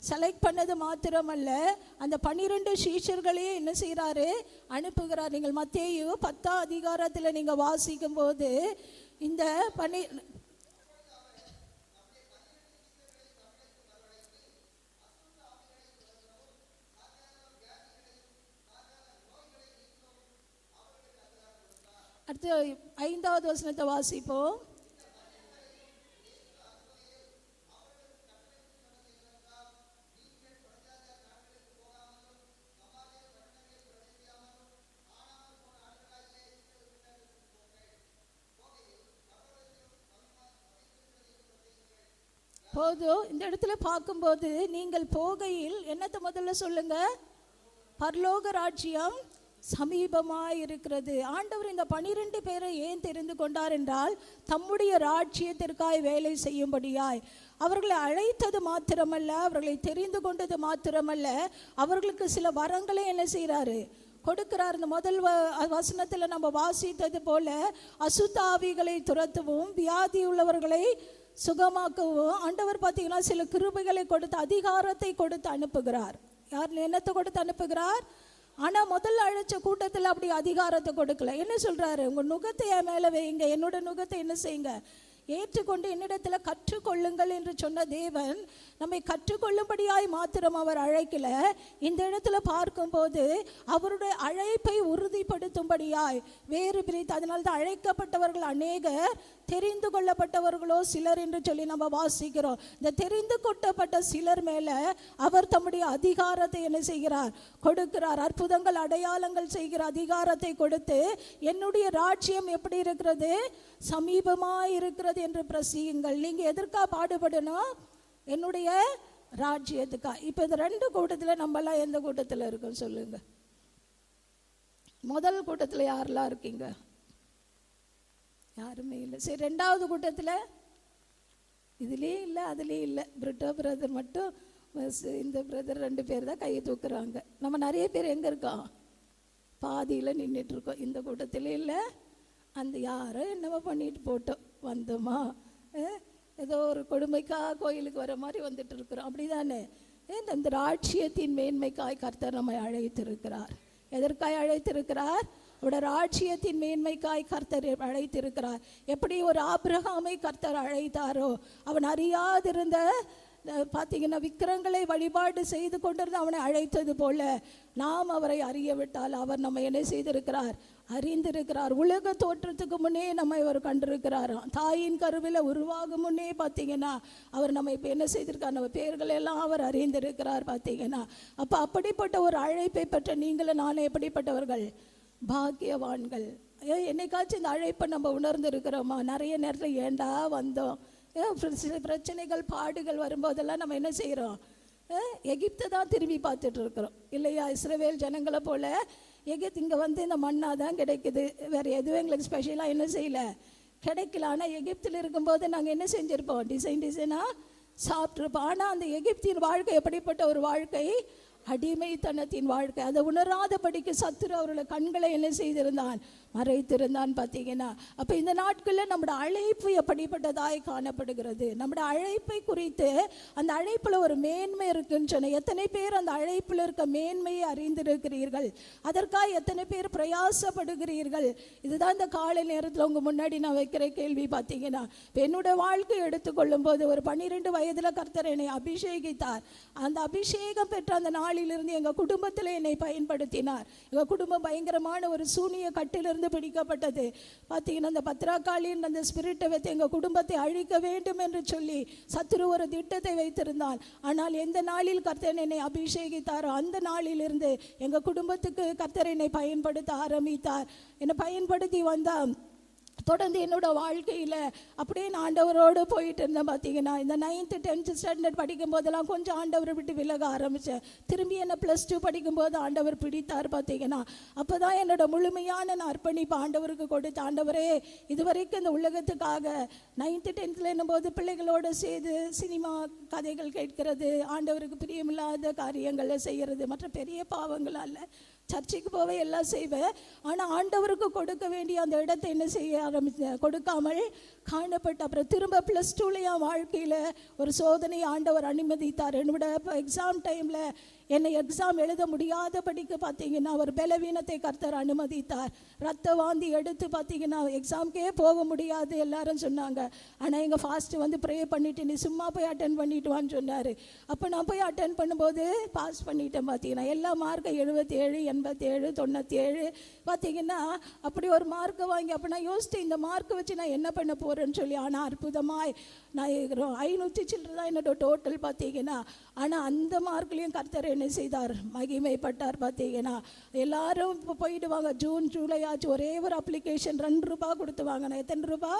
Select பண்ணது மாத்திரமல்ல, அந்த 12 சீஷர்களையே என்ன செய்கிறாரு, அனுப்புகிறார். நீங்கள் மத்தேயு 10ஆம் அதிகாரத்தில் நீங்கள் வாசிக்கும் போது இந்த அடுத்து 5வது வசனத்தை வாசிப்போம். போதும். இந்த இடத்துல பார்க்கும்போது நீங்கள் போகையில் என்னத்தை முதல்ல சொல்லுங்க, பரலோக ராஜ்யம் சமீபமாய் இருக்கிறது. ஆண்டவர் இந்த 12 பேரை ஏன் தெரிந்து கொண்டார் என்றால், தம்முடைய ராஜ்யத்திற்காய் வேலை செய்யும்படியாய். அவர்களை அழைத்தது மாத்திரமல்ல, அவர்களை தெரிந்து கொண்டது மாத்திரமல்ல, அவர்களுக்கு சில வரங்களை என்ன செய்கிறாரு, கொடுக்கிறார். இந்த முதல் வசனத்தில் நம்ம வாசித்தது போல அசுத்தாவிகளை துரத்தவும் வியாதி உள்ளவர்களை சுகமாக்கவும் ஆண்டவர் பார்த்தீங்கன்னா சில கிருபைகளை கொடுத்து அதிகாரத்தை கொடுத்து அனுப்புகிறார். யார் என்னத்தை கொடுத்து அனுப்புகிறார்? ஆனால் முதல்ல அழைச்ச கூட்டத்தில் அப்படி அதிகாரத்தை கொடுக்கல. என்ன சொல்கிறாரு, உங்கள் நுகத்தை என் மேலே வைங்க, என்னோட நுகத்தை என்ன செய்யுங்க, ஏற்றுக்கொண்டு என்னிடத்தில் கற்றுக்கொள்ளுங்கள் என்று சொன்ன தேவன் நம்மை கற்றுக்கொள்ளும்படியாய் மாத்திரம் அவர் அழைக்கல. இந்த இடத்துல பார்க்கும்போது அவருடைய அழைப்பை உறுதிப்படுத்தும்படியாய் வேறு பிரித்து, அதனால தான் அழைக்கப்பட்டவர்கள் அநேகர், தெரிந்து கொள்ளப்பட்டவர்களோ சிலர் என்று சொல்லி நம்ம வாசிக்கிறோம். இந்த தெரிந்து கொள்ளப்பட்ட சிலர் மேல அவர் தம்முடைய அதிகாரத்தை என்ன செய்கிறார், கொடுக்கிறார். அற்புதங்கள் அடையாளங்கள் செய்கிற அதிகாரத்தை கொடுத்து என்னுடைய ராஜ்யம் எப்படி இருக்கிறது, சமீபமாய் இருக்கிறது என்று பிரசியுங்கள். நீங்க எதற்கா பாடுபடணும், என்னுடைய ராஜ்யத்துக்கா. இப்ப இந்த 2 கூட்டத்தில் நம்ம எல்லாம் எந்த கூட்டத்தில் இருக்கோம் சொல்லுங்க. முதல் கூட்டத்தில் யாரெல்லாம் இருக்கீங்க? யாருமே இல்லை. சரி, 2வது கூட்டத்தில் இதுலேயே இல்லை அதுலேயே இல்லை. பிரிட்டோ பிரதர் மட்டும், இந்த பிரதர் 2 பேர் தான் கையை தூக்குறாங்க. நம்ம நிறைய பேர் எங்கே இருக்கோம், பாதியில் நின்றுட்டு இருக்கோம். இந்த கூட்டத்திலே இல்லை, அந்த யாரோ என்னவோ பண்ணிட்டு போட்டோம், வந்தோமா ஏதோ ஒரு கொடுமைக்காக கோயிலுக்கு வர மாதிரி வந்துட்டு இருக்கிறோம், அப்படிதானே? இந்த ராஜ்யத்தின் மேன்மைக்காய் கர்த்தர் நம்மை அழைத்திருக்கிறார். எதற்காய் அழைத்திருக்கிறார்? அவருடைய ராஜ்யத்தின் மேன்மைக்காய் கர்த்தர் அழைத்திருக்கிறார். எப்படி ஒரு ஆபிரகாமை கர்த்தர் அழைத்தாரோ, அவன் அறியாதிருந்த பார்த்தீங்கன்னா விக்கிரங்களை வழிபாடு செய்து கொண்டிருந்து அவனை அழைத்தது போல நாம் அவரை அறிய விட்டால் அவர் நம்ம என்ன செய்திருக்கிறார், அறிந்திருக்கிறார். உலக தோற்றத்துக்கு முன்னே நம்ம இவர் கண்டிருக்கிறார். தாயின் கருவில் உருவாகும் முன்னே பார்த்தீங்கன்னா அவர் நம்ம இப்போ என்ன செய்திருக்கார், நம்ம பேர்கள் எல்லாம் அவர் அறிந்திருக்கிறார். பார்த்தீங்கன்னா அப்போ அப்படிப்பட்ட ஒரு அழைப்பை பெற்ற நீங்களும் நானும் எப்படிப்பட்டவர்கள், பாக்கியவான்கள். என்னைக்காச்சும் இந்த அழைப்பை நம்ம உணர்ந்து இருக்கிறோமா? நிறைய நேரத்தில் ஏண்டா வந்தோம், சில பிரச்சனைகள் பாடுகள் வரும்போதெல்லாம் நம்ம என்ன செய்கிறோம், எகிப்தை தான் திரும்பி பார்த்துட்டு இருக்கிறோம் இல்லையா? இஸ்ரவேல் ஜனங்களை போல எகிப்து இங்கே வந்து இந்த மண்ணாக தான் கிடைக்குது, வேறு எதுவும் எங்களுக்கு ஸ்பெஷலாக என்ன செய்யலை, கிடைக்கல. ஆனால் எகிப்தில் இருக்கும்போது நாங்கள் என்ன செஞ்சுருப்போம், டிசைனாக சாப்பிட்ருப்போம். ஆனால் அந்த எகிப்தின் வாழ்க்கை எப்படிப்பட்ட ஒரு வாழ்க்கை, அடிமைத்தனத்தின் வாழ்க்கை. அதை உணராதபடிக்கு சத்துரு அவருடைய கண்களை என்ன செய்திருந்தான், மறைத்திருந்தான். பார்த்தீங்கன்னா அப்போ இந்த நாட்களில் நம்முடைய அழைப்பு எப்படிப்பட்டதாய் காணப்படுகிறது, நம்முடைய அழைப்பை குறித்து அந்த அழைப்பில் ஒரு மேன்மை இருக்குன்னு சொன்ன எத்தனை பேர் அந்த அழைப்பில் இருக்க மேன்மையை அறிந்திருக்கிறீர்கள், அதற்காக எத்தனை பேர் பிரயாசப்படுகிறீர்கள்? இதுதான் இந்த காலை நேரத்தில் உங்கள் முன்னாடி நான் வைக்கிற கேள்வி. பார்த்தீங்கன்னா என்னுடைய வாழ்க்கை எடுத்துக்கொள்ளும் போது ஒரு 12 வயதில் கர்த்தர் என்னை அபிஷேகித்தார். அந்த அபிஷேகம் பெற்ற அந்த நாளிலிருந்து எங்கள் குடும்பத்தில் என்னை பயன்படுத்தினார். எங்கள் குடும்பம் பயங்கரமான ஒரு சூனிய கட்டிலிருந்து பிடிக்கப்பட்டது. பார்த்தீங்கன்னா அந்த பத்ராக்காளின் அந்த ஸ்பிரிட்டை வைத்து எங்கள் குடும்பத்தை அழிக்க வேண்டும் என்று சொல்லி சத்துரு ஒரு திட்டத்தை வைத்திருந்தான். ஆனால் எந்த நாளில் கர்த்தர் என்னை அபிஷேகித்தாரோ அந்த நாளிலிருந்து எங்கள் குடும்பத்துக்கு கர்த்தர் என்னை பயன்படுத்த ஆரம்பித்தார். என்னை பயன்படுத்தி வந்தால் தொடர்ந்து என்னோட வாழ்க்கையில் அப்படியே நான் ஆண்டவரோடு போயிட்டு இருந்தேன். பார்த்தீங்கன்னா இந்த 9th 10th ஸ்டாண்டர்ட் படிக்கும் போதெல்லாம் கொஞ்சம் ஆண்டவரை விட்டு விலக ஆரம்பித்தேன். திரும்பி என்னை +2 படிக்கும்போது ஆண்டவர் பிடித்தார். பார்த்தீங்கன்னா அப்போ தான் என்னோட முழுமையான நான் அர்ப்பணிப்பு ஆண்டவருக்கு கொடுத்து, ஆண்டவரே இதுவரைக்கும் இந்த உலகத்துக்காக 9th 10th என்னும்போது பிள்ளைகளோடு சேர்ந்து சினிமா கதைகள் கேட்கிறது, ஆண்டவருக்கு பிரியமில்லாத காரியங்களை செய்கிறது, மற்ற பெரிய பாவங்களால் சர்ச்சுக்கு போவே எல்லாம் செய்வேன். ஆனால் ஆண்டவருக்கு கொடுக்க வேண்டிய அந்த இடத்தை என்ன செய்ய கொடுக்காமல் காணப்பட்ட. அப்புறம் திரும்ப +2 என் வாழ்க்கையில் ஒரு சோதனை ஆண்டவர் அனுமதித்தார். என்னோட எக்ஸாம் டைமில் என்னை எக்ஸாம் எழுத முடியாதபடிக்கு பார்த்தீங்கன்னா ஒரு பலவீனத்தை கர்த்தர் அனுமதித்தார். ரத்த வாந்தி எடுத்து பார்த்தீங்கன்னா எக்ஸாம்க்கே போக முடியாது எல்லாரும் சொன்னாங்க. ஆனால் எங்கள் ஃபாஸ்ட்டு வந்து ப்ரே பண்ணிவிட்டு நீ சும்மா போய் அட்டன் பண்ணிட்டு வான்னு சொன்னார். அப்போ நான் போய் அட்டன் பண்ணும்போது பாஸ் பண்ணிட்டேன். பார்த்தீங்கன்னா எல்லா மார்க்கை 77, 87, 97 பார்த்தீங்கன்னா அப்படி ஒரு மார்க்கை வாங்கி அப்போ நான் யோசித்தேன் இந்த மார்க்கை வச்சு நான் என்ன பண்ண போகிறேன்னு சொல்லி. ஆனால் அற்புதமாய் நான் 500 சில்லரை தான் என்னோட டோட்டல் பார்த்தீங்கன்னா. ஆனால் அந்த மார்க்லேயும் கர்த்தர் என்ன செய்தார், மகிமைப்பட்டார். பார்த்தீங்கன்னா எல்லாரும் இப்போ போயிடுவாங்க. ஜூன் ஜூலை ஆச்சு, ஒரே ஒரு அப்ளிகேஷன் 2 ரூபா கொடுத்து வாங்கினேன். எத்தனை ரூபா?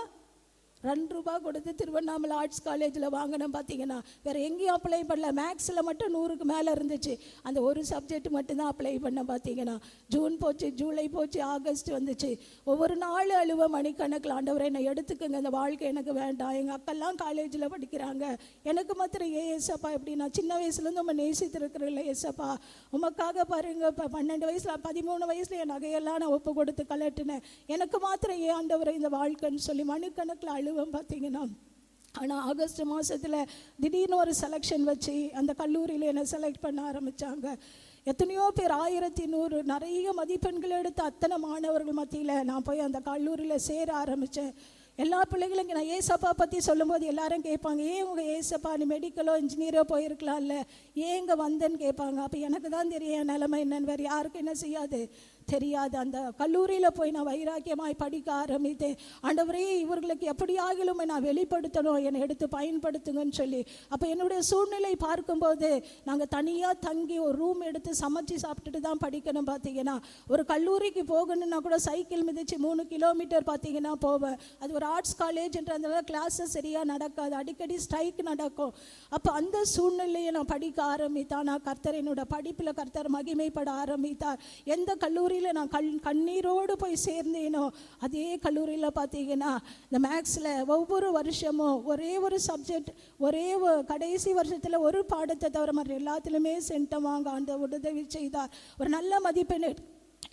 2 ரூபா கொடுத்து திருவண்ணாமலை ஆர்ட்ஸ் காலேஜில் வாங்கினேன். பார்த்தீங்கன்னா வேறு எங்கேயும் அப்ளை பண்ணல. மேக்ஸில் மட்டும் 100க்கு மேலே இருந்துச்சு. அந்த ஒரு சப்ஜெக்ட் மட்டும்தான் அப்ளை பண்ணேன். பார்த்தீங்கன்னா ஜூன் போச்சு, ஜூலை போச்சு, ஆகஸ்ட் வந்துச்சு. ஒவ்வொரு நாள் அழுவ மணிக்கணக்கில் ஆண்டவரை என்னை எடுத்துக்கங்க, இந்த வாழ்க்கை எனக்கு வேண்டாம். எங்கள் அக்கெல்லாம் காலேஜில் படிக்கிறாங்க, எனக்கு மாத்திரம் ஏசப்பா எப்படி நான் சின்ன வயசுலேருந்து நம்ம நேசித்திருக்கிறேன் ஏசப்பா. உமக்காக பாருங்க, இப்போ 12 வயசில் 13 வயசில் என் நகையெல்லாம் நான் ஒப்பு கொடுத்து கலட்டினேன். எனக்கு மாத்திரம் ஏன் ஆண்டவரை இந்த வாழ்க்கைன்னு சொல்லி மணிக்கணக்கில் அழுவேன். பார்த்தீங்கன்னா ஆனால் ஆகஸ்ட் மாதத்தில் திடீர்னு ஒரு செலெக்ஷன் வச்சு அந்த கல்லூரியில் என்னை செலக்ட் பண்ண ஆரம்பித்தாங்க. எத்தனையோ பேர் 1100 நிறைய மதிப்பெண்கள் எடுத்த அத்தனை மாணவர்கள் மத்தியில் நான் போய் அந்த கல்லூரியில் சேர ஆரம்பித்தேன். எல்லா பிள்ளைகளும் நான் ஏசப்பா பற்றி சொல்லும்போது எல்லாரும் கேட்பாங்க, ஏன் உங்கள் ஏசப்பா நீ மெடிக்கலோ இன்ஜினியரோ போயிருக்கலாம்ல, ஏன் இங்கே வந்தேன்னு கேட்பாங்க. அப்போ எனக்கு தான் தெரியும் என் நிலைமை என்னன்னு, வேறு யாருக்கும் என்ன செய்யாது தெரியாது. அந்த கல்லூரியில் போய் நான் வைராக்கியமாய் படிக்க ஆரம்பித்தேன். ஆண்டவரே இவர்களுக்கு எப்படி ஆகிலுமே நான் வெளிப்படுத்தணும், என்னை எடுத்து பயன்படுத்துங்கன்னு சொல்லி. அப்போ என்னுடைய சூழ்நிலை பார்க்கும்போது நாங்கள் தனியாக தங்கி ஒரு ரூம் எடுத்து சமைச்சு சாப்பிட்டுட்டு தான் படிக்கணும். பார்த்தீங்கன்னா ஒரு கல்லூரிக்கு போகணுன்னா கூட சைக்கிள் மிதித்து 3 கிலோமீட்டர் பார்த்தீங்கன்னா போவேன். அது ஒரு ஆர்ட்ஸ் காலேஜ்ன்றதுனால கிளாஸஸ் சரியாக நடக்காது, அடிக்கடி ஸ்ட்ரைக் நடக்கும். அப்போ அந்த சூழ்நிலையை நான் படிக்க ஆரம்பித்தேன். நான் கர்த்தர் என்னோட படிப்பில் கர்த்தர் மகிமைப்பட ஆரம்பித்தார். எந்த கல்லூரி நான் கண்ணீரோடு போய் சேர்ந்தேனோ அதே கல்லூரியில் பார்த்தீங்கன்னா இந்த மேக்ஸில் ஒவ்வொரு வருஷமும் ஒரே ஒரு சப்ஜெக்ட், ஒரே கடைசி வருஷத்தில் ஒரு பாடத்தை தவிர மற்ற எல்லாத்துலேயுமே சென்டம் வாங்க அந்த உதவி செய்தார். ஒரு நல்ல மதிப்பெண்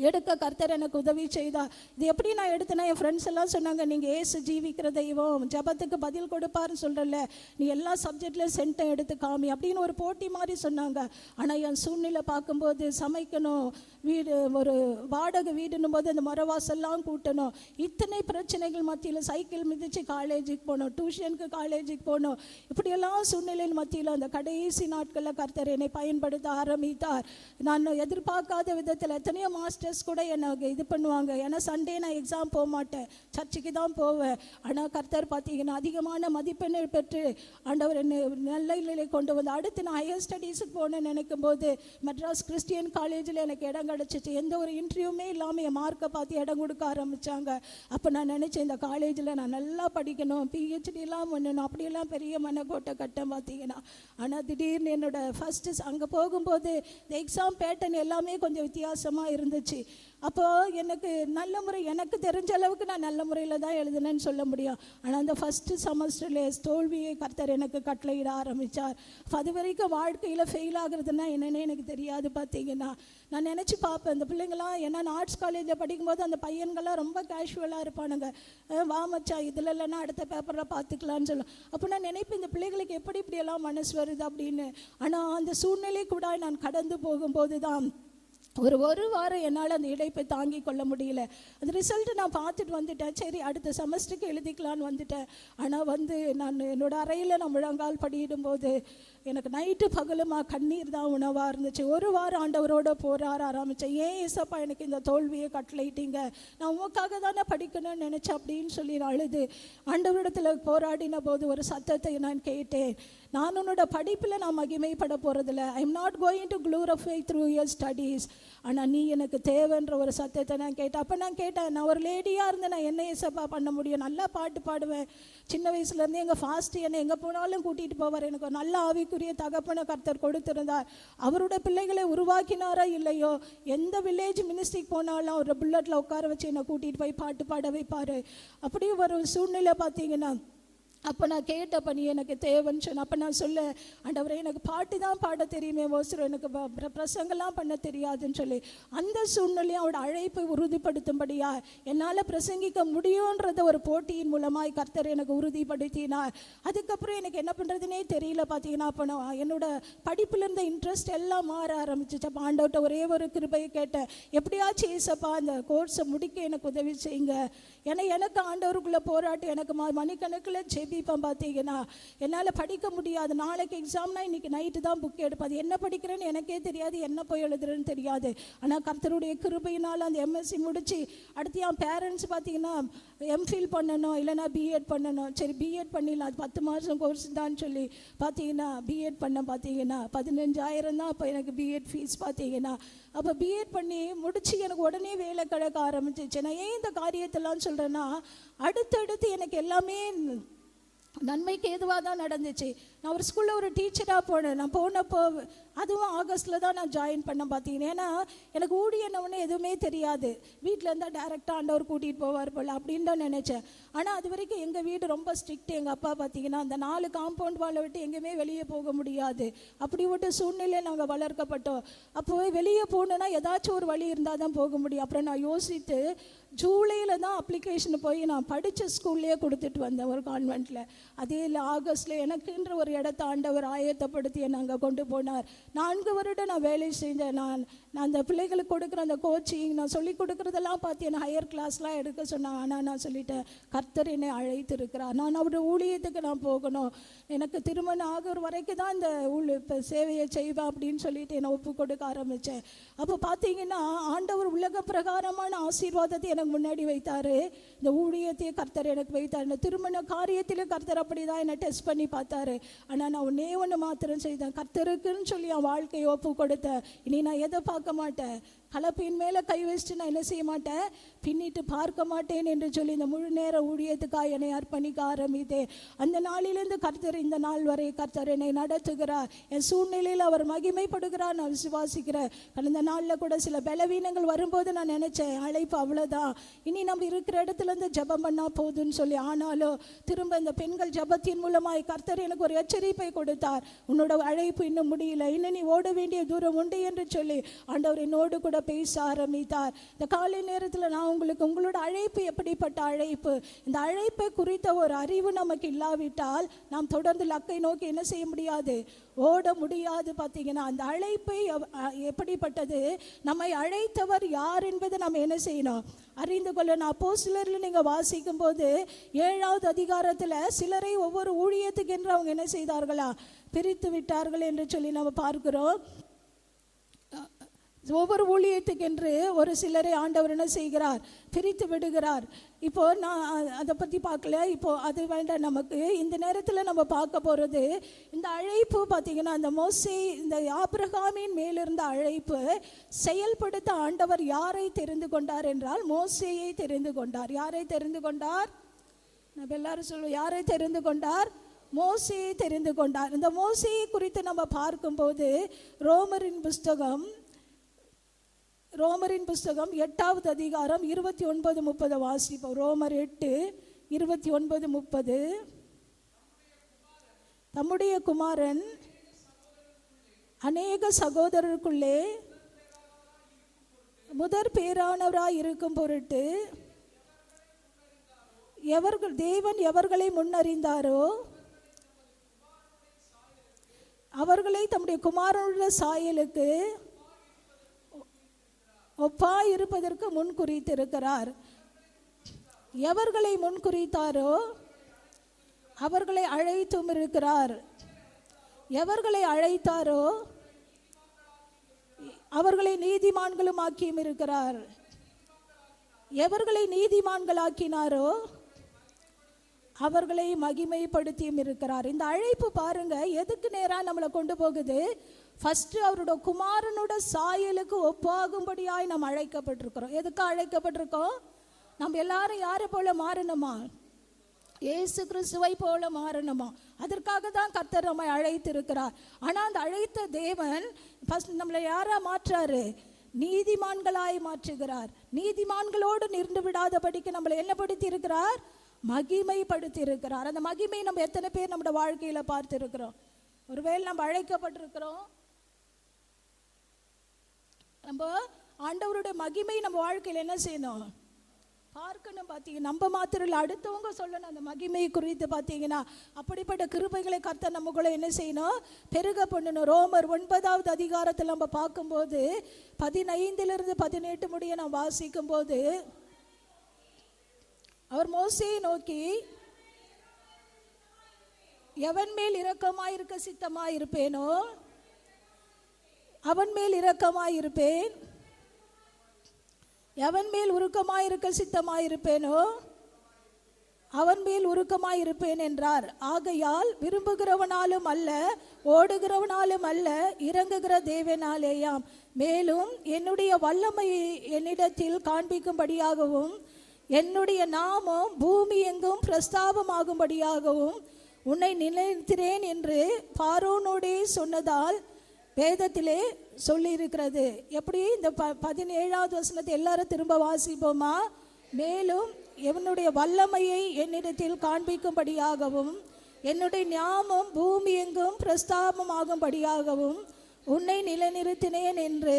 எடுக்க கர்த்தர் எனக்கு உதவி செய்தார். இது எப்படி நான் எடுத்தேன்னா என் ஃப்ரெண்ட்ஸ் எல்லாம் சொன்னாங்க, நீங்கள் ஏசு ஜீவிக்கிற தெய்வம், ஜபத்துக்கு பதில் கொடுப்பாருன்னு சொல்கிறல்ல, நீ எல்லா சப்ஜெக்ட்லையும் சென்டம் எடுத்து காமி அப்படின்னு ஒரு போட்டி மாதிரி சொன்னாங்க. ஆனால் என் சூழ்நிலை பார்க்கும்போது சமைக்கணும், வீடு ஒரு வாடகை வீடுன்னும் போது அந்த மரவாசெல்லாம் கூட்டணும், இத்தனை பிரச்சனைகள் மத்தியில் சைக்கிள் மிதித்து காலேஜுக்கு போகணும், டியூஷனுக்கு காலேஜுக்கு போகணும், இப்படியெல்லாம் சூழ்நிலையில் மத்தியில் அந்த கடைசி நாட்களில் கர்த்தர் என்னை பயன்படுத்த ஆரம்பித்தார். நான் எதிர்பார்க்காத விதத்தில் எத்தனையோ மாஸ்டர்ஸ் கூட எனக்கு இது பண்ணுவாங்க. ஏன்னா சண்டே நான் எக்ஸாம் போக மாட்டேன், சர்ச்சுக்கு தான் போவேன். ஆனால் கர்த்தர் பார்த்தீங்கன்னா அதிகமான மதிப்பெண்ணை பெற்று ஆண்டவர் என்னை நல்ல நிலை கொண்டு வந்து அடுத்து நான் ஹையர் ஸ்டடீஸுக்கு போகணுன்னு நினைக்கும் போது மெட்ராஸ் கிறிஸ்டியன் காலேஜில் எனக்கு இடம் கிடச்சிச்சு. எந்த ஒரு இன்டர்வியூமே இல்லாமல் என் மார்க்கை பார்த்து இடம் கொடுக்க ஆரம்பித்தாங்க. அப்போ நான் நினச்சேன் இந்த காலேஜில் நான் நல்லா படிக்கணும், பிஹெச்டிலாம் பண்ணணும், அப்படியெல்லாம் பெரிய மனக்கோட்டை கட்டம் பார்த்தீங்கன்னா. ஆனால் திடீர்னு என்னோட ஃபஸ்ட்டு அங்கே போகும்போது இந்த எக்ஸாம் பேட்டர்ன் எல்லாமே கொஞ்சம் வித்தியாசமாக இருந்துச்சு. அப்போது எனக்கு நல்ல முறை, எனக்கு தெரிஞ்ச அளவுக்கு நான் நல்ல முறையில் தான் எழுதுனேன்னு சொல்ல முடியும். ஆனால் அந்த ஃபஸ்ட்டு செமஸ்டரில் தோல்வியை கர்த்தர் எனக்கு கட்டளையிட ஆரம்பித்தார். அது வரைக்கும் வாழ்க்கையில் ஃபெயில் ஆகுறதுன்னா என்னென்னு எனக்கு தெரியாது. பார்த்தீங்கன்னா நான் நினச்சி பார்ப்பேன், இந்த பிள்ளைங்களாம் ஏன்னா நான் ஆர்ட்ஸ் காலேஜில் படிக்கும்போது அந்த பையன்கள்லாம் ரொம்ப கேஷுவலாக இருப்பானுங்க, வா மச்சா இதில் இல்லைன்னா அடுத்த பேப்பரில் பார்த்துக்கலான்னு சொல்லும். அப்போ நான் நினைப்பேன் இந்த பிள்ளைகளுக்கு எப்படி இப்படியெல்லாம் மனசு வருது அப்படின்னு. ஆனால் அந்த சூழ்நிலை கூட நான் கடந்து போகும்போது தான் ஒரு வாரம் என்னால் அந்த இடைப்பை தாங்கி கொள்ள முடியல. அந்த ரிசல்ட்டு நான் பார்த்துட்டு வந்துட்டேன். சரி அடுத்த செமஸ்டருக்கு எழுதிக்கலான்னு வந்துட்டேன். ஆனால் நான் என்னோடய அறையில் நான் முழங்கால் படியிடும்போது எனக்கு நைட்டு பகலுமா கண்ணீர் தான் உணவாக இருந்துச்சு. ஒரு வாரம் ஆண்டவரோட போராட ஆரம்பித்தேன். ஏன் ஏசப்பா எனக்கு இந்த தோல்வியை கட்டளையிட்டீங்க, நான் உமக்காக தானே படிக்கணும்னு நினச்சேன் அப்படின்னு சொல்லி நான் அழுது ஆண்டவரிடத்தில் போராடின போது ஒரு சத்தத்தை நான் கேட்டேன், நான் உன்னோட படிப்பில் நான் மகிமைப்பட போகிறதில்ல, I am not going to glorify through your studies, ஆனால் நீ எனக்கு தேவைன்ற ஒரு சத்தத்தை நான் கேட்டேன். அப்போ நான் கேட்டேன், நான் ஒரு லேடியாக இருந்து நான் என்ன ஏசப்பா பண்ண முடியும், நல்லா பாட்டு பாடுவேன், சின்ன வயசுலேருந்து எங்கள் ஃபாஸ்ட்டு என்னை எங்கே போனாலும் கூட்டிகிட்டு போவார், எனக்கு ஒரு நல்ல ஆவிக்குரிய தகப்பனை கர்த்தர் கொடுத்திருந்தார், அவரோட பிள்ளைகளை உருவாக்கினாரா இல்லையோ எந்த வில்லேஜ் மினிஸ்ட்ரிக்கு போனாலும் ஒரு புல்லட்டில் உட்கார வச்சு என்னை கூட்டிகிட்டு போய் பாட்டு பாட வைப்பார். அப்படி ஒரு சூழ்நிலை பார்த்தீங்கன்னா அப்போ நான் கேட்டப்ப நீ எனக்கு தேவைன்னு சொன்ன. அப்போ நான் சொல்ல, ஆண்டவரே எனக்கு பாட்டு தான் பாட தெரியுமே, ஓசரம் எனக்கு பிரசங்கெல்லாம் பண்ண தெரியாதுன்னு சொல்லி அந்த சூழ்நிலையும் அவரோட அழைப்பை உறுதிப்படுத்தும்படியா என்னால் பிரசங்கிக்க முடியுன்றத ஒரு போட்டியின் மூலமாய் கர்த்தர் எனக்கு உறுதிப்படுத்தினார். அதுக்கப்புறம் எனக்கு என்ன பண்ணுறதுனே தெரியல. பார்த்தீங்கன்னா அப்போ நான் என்னோட படிப்பில் இருந்த இன்ட்ரெஸ்ட் எல்லாம் மாற ஆரம்பிச்சிச்சு. அப்போ ஆண்டவர்கிட்ட ஒரே ஒரு கிருபையை கேட்டேன், எப்படியாச்சும் ஏசப்பா அந்த கோர்ஸை முடிக்க எனக்கு உதவி செய்யுங்க. ஏன்னா எனக்கு ஆண்டவருக்குள்ளே போராட்டம், எனக்கு மணிக்கணக்கில் ஜெபிப்பேன். பார்த்தீங்கன்னா என்னால் படிக்க முடியாது. நாளைக்கு எக்ஸாம்னா இன்னைக்கு நைட்டு தான் புக் எடுப்பேன். அது என்ன படிக்கிறேன்னு எனக்கே தெரியாது, என்ன போய் எழுதுறேன்னு தெரியாது. ஆனால் கர்த்தருடைய கிருபையினால் அந்த எம்எஸ்சி முடித்து அடுத்து என் பேரண்ட்ஸ் பார்த்தீங்கன்னா எம்ஃபில் பண்ணணும், இல்லைனா பிஎட் பண்ணணும். சரி பிஎட் பண்ணிடலாம், அது 10 மாதம் கோர்ஸ் தான் சொல்லி பார்த்தீங்கன்னா பிஎட் பண்ண. பார்த்தீங்கன்னா 15,000 தான் அப்போ எனக்கு பிஎட் ஃபீஸ். பார்த்தீங்கன்னா அப்போ பிஎட் பண்ணி முடித்து எனக்கு உடனே வேலை கிடைக்க ஆரம்பிச்சிச்சு. நான் ஏன் இந்த காரியத்தெல்லாம் சொல்கிறேன்னா, அடுத்தடுத்து எனக்கு எல்லாமே நன்மைக்கு ஏதுவாக தான் நடந்துச்சு. நான் ஒரு ஸ்கூலில் ஒரு டீச்சராக போனேன். நான் போனப்போ அதுவும் ஆகஸ்ட்டில் தான் நான் ஜாயின் பண்ணேன். பார்த்தீங்கன்னா ஏன்னா எனக்கு ஊழியனவுன்னு எதுவுமே தெரியாது. வீட்டில் இருந்தால் டேரெக்டாக ஆண்டவர் கூட்டிகிட்டு போவார் போல் அப்படின்னு தான் நினச்சேன். ஆனால் அது வரைக்கும் எங்கள் வீடு ரொம்ப ஸ்ட்ரிக்ட். எங்கள் அப்பா பார்த்தீங்கன்னா அந்த 4 காம்பவுண்ட் வாழை விட்டு எங்கேயுமே வெளியே போக முடியாது. அப்படி விட்டு சூழ்நிலையில் நாங்கள் வளர்க்கப்பட்டோம். அப்போ வெளியே போகணுன்னா ஏதாச்சும் ஒரு வழி இருந்தால் தான் போக முடியும். அப்புறம் நான் யோசித்து ஜூலையில் தான் அப்ளிகேஷன் போய் நான் படித்த ஸ்கூல்லையே கொடுத்துட்டு வந்தேன் ஒரு கான்வென்ட்டில். அதே இல்லை ஆகஸ்ட்டில் எனக்குன்ற ஒரு இடத்த ஆண்டவர் ஆயத்தப்படுத்தி நாங்கள் கொண்டு போனார். 4 வருடம் நான் வேலை செஞ்சேன். நான் அந்த பிள்ளைகளுக்கு கொடுக்குற அந்த கோச்சிங், நான் சொல்லி கொடுக்குறதெல்லாம் பார்த்து என்னை ஹையர் கிளாஸ்லாம் எடுக்க சொன்னாங்க. ஆனால் நான் சொல்லிட்டேன், கர்த்தர் என்னை அழைத்து இருக்கிறார், நான் அவருடைய ஊழியத்துக்கு நான் போகணும், எனக்கு திருமணம் ஆகிற வரைக்கும் தான் இந்த இப்போ சேவையை செய்வேன் அப்படின்னு சொல்லிட்டு என்னை ஒப்பு கொடுக்க ஆரம்பித்தேன். அப்போ பார்த்தீங்கன்னா ஆண்டவர் உலக பிரகாரமான ஆசீர்வாதத்தை எனக்கு முன்னாடி வைத்தார். இந்த ஊழியத்தையே கர்த்தர் எனக்கு வைத்தார். இந்த திருமண காரியத்திலும் கர்த்தர் அப்படி தான் என்னை டெஸ்ட் பண்ணி பார்த்தாரு. ஆனால் நான் ஒன்று மாத்திரம் செய்தேன், கர்த்தருக்குன்னு சொல்லி என் வாழ்க்கையை ஒப்பு கொடுத்தேன். இனி நான் எதை பார்க்க மாட்டேன், கலப்பின் மேலே கை வச்சுட்டு நான் என்ன செய்ய மாட்டேன், பின்னிட்டு பார்க்க மாட்டேன் என்று சொல்லி இந்த முழு நேர ஊழியத்துக்காக என்னை அர்ப்பணிக்க ஆரம்பித்தேன். அந்த நாளிலிருந்து கர்த்தர் இந்த நாள் வரை கர்த்தர் என்னை நடத்துகிறார். என் சூழ்நிலையில் அவர் மகிமைப்படுகிறார், நான் விசுவாசிக்கிறேன். கடந்த நாளில் கூட சில பலவீனங்கள் வரும்போது நான் நினைச்சேன், அழைப்பு அவ்வளோதான், இனி நம்ம இருக்கிற இடத்துல இருந்து ஜபம் பண்ணா போதுன்னு சொல்லி. ஆனாலும் திரும்ப இந்த பெண்கள் ஜபத்தின் மூலமாய் கர்த்தர் எனக்கு ஒரு எச்சரிப்பை கொடுத்தார், உன்னோட அழைப்பு இன்னும் முடியல, இன்னும் நீ ஓட வேண்டிய தூரம் உண்டு என்று சொல்லி ஆண்டவர் என்னோடு கூட பேச ஆரம்பித்தார். இந்த காலை நேரத்தில் நான் உங்களோட அழைப்பு எப்படிப்பட்ட அழைப்பு, இந்த அழைப்பை குறித்த ஒரு அறிவு நமக்கு இல்லாவிட்டால் நாம் தொடர்ந்து லக்கை நோக்கி என்ன செய்ய முடியாது, ஓட முடியாது. பார்த்தீங்கன்னா அந்த அழைப்பை எப்படிப்பட்டது, நம்மை அழைத்தவர் யார் என்பதை நம்ம என்ன செய்யணும், அறிந்து கொள்ளணும். அப்போஸ்தலர்ல நீங்கள் வாசிக்கும் போது 7வது அதிகாரத்தில் சிலரை ஒவ்வொரு ஊழியத்துக்கு என்று அவங்க என்ன செய்தார்களா, பிரித்து விட்டார்கள் என்று சொல்லி நம்ம பார்க்கிறோம். ஒவ்வொரு ஊழியத்துக்கென்று ஒரு சிலரை ஆண்டவர் என்ன செய்கிறார், பிரித்து விடுகிறார். இப்போ நான் அதை பற்றி பார்க்கல, இப்போ அது வேண்டாம் நமக்கு. இந்த நேரத்தில் நம்ம பார்க்க போகிறது இந்த அழைப்பு. பார்த்தீங்கன்னா அந்த மோசே, இந்த ஆபிரகாமின் மேலிருந்த அழைப்பு செயல்படுத்த ஆண்டவர் யாரை தெரிந்து கொண்டார் என்றால் மோசேயை தெரிந்து கொண்டார். யாரை தெரிந்து கொண்டார், நம்ம எல்லாரும் சொல்லுவோம், யாரை தெரிந்து கொண்டார், மோசேயை தெரிந்து கொண்டார். இந்த மோசேயை குறித்து நம்ம பார்க்கும்போது ரோமரின் புஸ்தகம் 8வது அதிகாரம் 29-30 வாசிப்போம். ரோமர் 8:29-30. தம்முடைய குமாரன் அநேக சகோதரருக்குள்ளே முதற் பேரானவராய் இருக்கும் பொருட்டு தேவன் எவர்களை முன்னறிந்தாரோ அவர்களை தம்முடைய குமாரனுடைய சாயலுக்கு ஒப்பாய் இருப்பதற்கு முன் குறித்திருக்கிறார். எவர்களை முன் குறித்தாரோ அவர்களை அழைத்தும் இருக்கிறார். எவர்களை அழைத்தாரோ அவர்களை நீதிமான்களும் ஆக்கியும் இருக்கிறார். எவர்களை நீதிமான்களாக்கினாரோ அவர்களை மகிமைப்படுத்தியும் இருக்கிறார். இந்த அழைப்பு பாருங்க எதுக்கு நேரா நம்மளை கொண்டு போகுது. ஃபர்ஸ்ட் அவரோட குமாரனோட சாயலுக்கு ஒப்பாகும்படியாய் நாம் அழைக்கப்பட்டிருக்கிறோம். எதுக்கு அழைக்கப்பட்டிருக்கோம், நம்ம எல்லாரும் யாரை போல மாறணுமா, இயேசு கிறிஸ்துவை போல மாறணுமா. அதற்காக தான் கர்த்தர் நம்மை அழைத்திருக்கிறார். ஆனால் அந்த அழைத்த தேவன் ஃபர்ஸ்ட் நம்மளை யாரா மாற்றாரு, நீதிமான்களாய் மாற்றுகிறார். நீதிமான்களோடு நின்று விடாதபடிக்கு நம்மளை என்ன படுத்தி இருக்கிறார், மகிமைப்படுத்தி இருக்கிறார். அந்த மகிமை நம்ம எத்தனை பேர் நம்முடைய வாழ்க்கையில பார்த்திருக்கிறோம்? ஒருவேளை நம்ம அழைக்கப்பட்டிருக்கிறோம், நம்ம ஆண்டவருடைய மகிமை நம்ம வாழ்க்கையில் என்ன செய்யணும்? பார்க்கணும். பார்த்தீங்கன்னா நம்ம மாத்திரம் இல்லை, அடுத்தவங்க சொல்லணும் அந்த மகிமை குறித்து. பார்த்தீங்கன்னா அப்படிப்பட்ட கிருபைகளை கர்த்தர் நமக்குள்ள என்ன செய்யணும்? பெருக பண்ணணும். ரோமர் 9வது அதிகாரத்தில் நம்ம பார்க்கும்போது 15 to 18 முடிய நாம் வாசிக்கும் போது, அவர் மோசேயை நோக்கி, எவன் மேல் இரக்கமாயிருக்க சித்தமாயிருப்பேனோ அவன் மேல் இரக்கமாயிருப்பேன், எவன் மேல் உருக்கமாயிருக்க சித்தமாயிருப்பேனோ அவன் மேல் உருக்கமாயிருப்பேன் என்றார். ஆகையால் விரும்புகிறவனாலும் அல்ல, ஓடுகிறவனாலும் அல்ல, இறங்குகிற தேவனாலேயாம். மேலும் என்னுடைய வல்லமையை என்னிடத்தில் காண்பிக்கும்படியாகவும் என்னுடைய நாமம் பூமி எங்கும் பிரஸ்தாபமாகும்படியாகவும் உன்னை நிலைத்திறேன் என்று பார்வோனோடே சொன்னதால் வேதத்திலே சொல்லியிருக்கிறது. எப்படி? இந்த 17வது வசனத்தை எல்லாரும் திரும்ப வாசிப்போமா? மேலும் என்னுடைய வல்லமையை என்னிடத்தில் காண்பிக்கும்படியாகவும் என்னுடைய ஞாபகம் பூமி எங்கும் பிரஸ்தாபமாகும்படியாகவும் உன்னை நிலைநிறுத்தினேன் என்று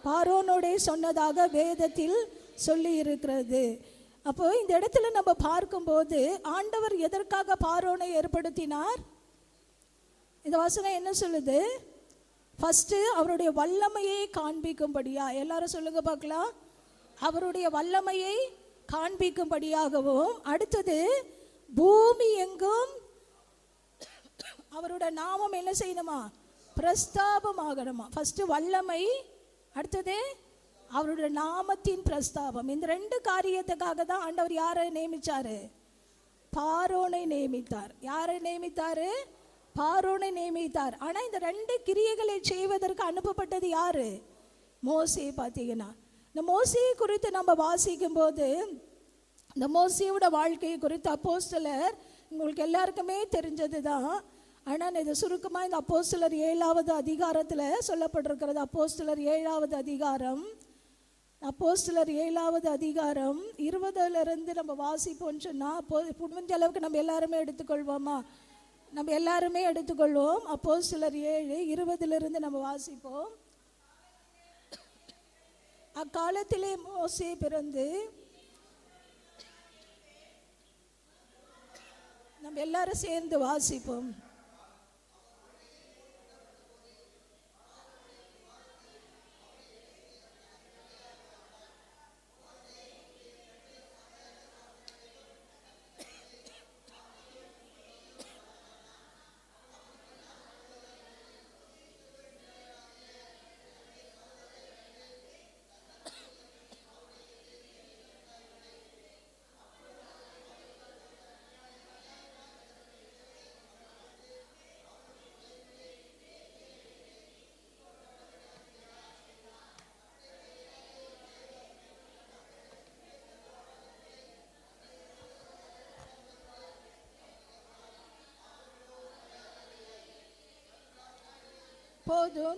பார்வோனோடே சொன்னதாக வேதத்தில் சொல்லி இருக்கிறது. அப்போ இந்த இடத்துல நம்ம பார்க்கும்போது ஆண்டவர் எதற்காக பார்வோனை ஏற்படுத்தினார்? இந்த வசனம் என்ன சொல்லுது? ஃபர்ஸ்ட் அவருடைய வல்லமையை காண்பிக்கும்படியா, எல்லாரும் சொல்லுங்க பார்க்கலாம், அவருடைய வல்லமையை காண்பிக்கும்படியாகவும், அடுத்தது பூமி எங்கும் அவருடைய நாமம் என்ன செய்யணுமா? பிரஸ்தாபமாகணுமா. ஃபர்ஸ்ட் வல்லமை, அடுத்தது அவருடைய நாமத்தின் பிரஸ்தாபம். இந்த 2 காரியத்துக்காக தான் ஆண்டவர் யாரை நியமிச்சாரு? பார்வோனை நியமித்தார். யாரை நியமித்தாரு? பார்வோனை நியமித்தார். ஆனா இந்த 2 கிரியைகளை செய்வதற்கு அனுப்பப்பட்டது யாரு? மோசே. பார்த்தீங்கன்னா இந்த மோசேயை குறித்து நம்ம வாசிக்கும் போது, இந்த மோசேயோட வாழ்க்கையை குறித்து அப்போஸ்தலர் உங்களுக்கு எல்லாருக்குமே தெரிஞ்சது தான். ஆனால் இது சுருக்கமாக இந்த அப்போஸ்தலர் 7வது அதிகாரத்தில் சொல்லப்பட்டிருக்கிறது. அப்போஸ்தலர் 7வது அதிகாரம், அப்போஸ்தலர் 7வது அதிகாரம் 20 நம்ம வாசிப்போம்னு சொன்னால், முடிஞ்ச அளவுக்கு நம்ம எல்லாருமே எடுத்துக்கொள்வோமா? நம்ம எல்லாருமே எடுத்துக்கொள்வோம். அப்போஸ்தலர் 7:20 நம்ம வாசிப்போம். அக்காலத்திலே மோசே பிறந்து, நம்ம எல்லாரும் சேர்ந்து வாசிப்போம்.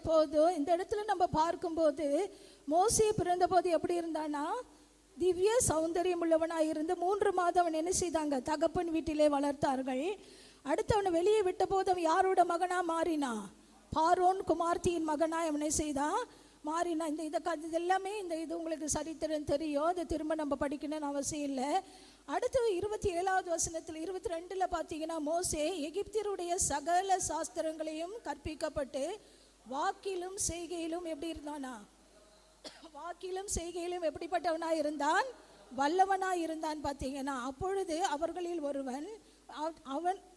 போதும். இந்த இடத்துல நம்ம பார்க்கும்போது மோசே பிறந்த போது எப்படி இருந்தானா? திவ்ய சௌந்தரியம் உள்ளவனாக இருந்து 3 மாதம் அவன் என்ன செய்தாங்க? தகப்பன் வீட்டிலே வளர்த்தார்கள். அடுத்து அவனை வெளியே விட்ட போது அவன் யாரோட மகனா மாறினா? பார்வோன் குமார்த்தியின் மகனாய் அவனை செய்தான், மாறினா. இது எல்லாமே இது உங்களுக்கு சரித்திரம் தெரியும், அதை திரும்ப நம்ம படிக்கணும்னு அவசியம் இல்லை. அடுத்து 27வது வசனத்தில் 22 பார்த்தீங்கன்னா, மோசே எகிப்தியருடைய சகல சாஸ்திரங்களையும் கற்பிக்கப்பட்டு வாக்கிலும் செய்கையிலும் எப்படி இருந்தானா? வாக்கிலும் செய்கையிலும் எப்படிப்பட்டவனா இருந்தான்? வல்லவனா இருந்தான். பார்த்தீங்கன்னா அப்பொழுது அவர்களில் ஒருவன்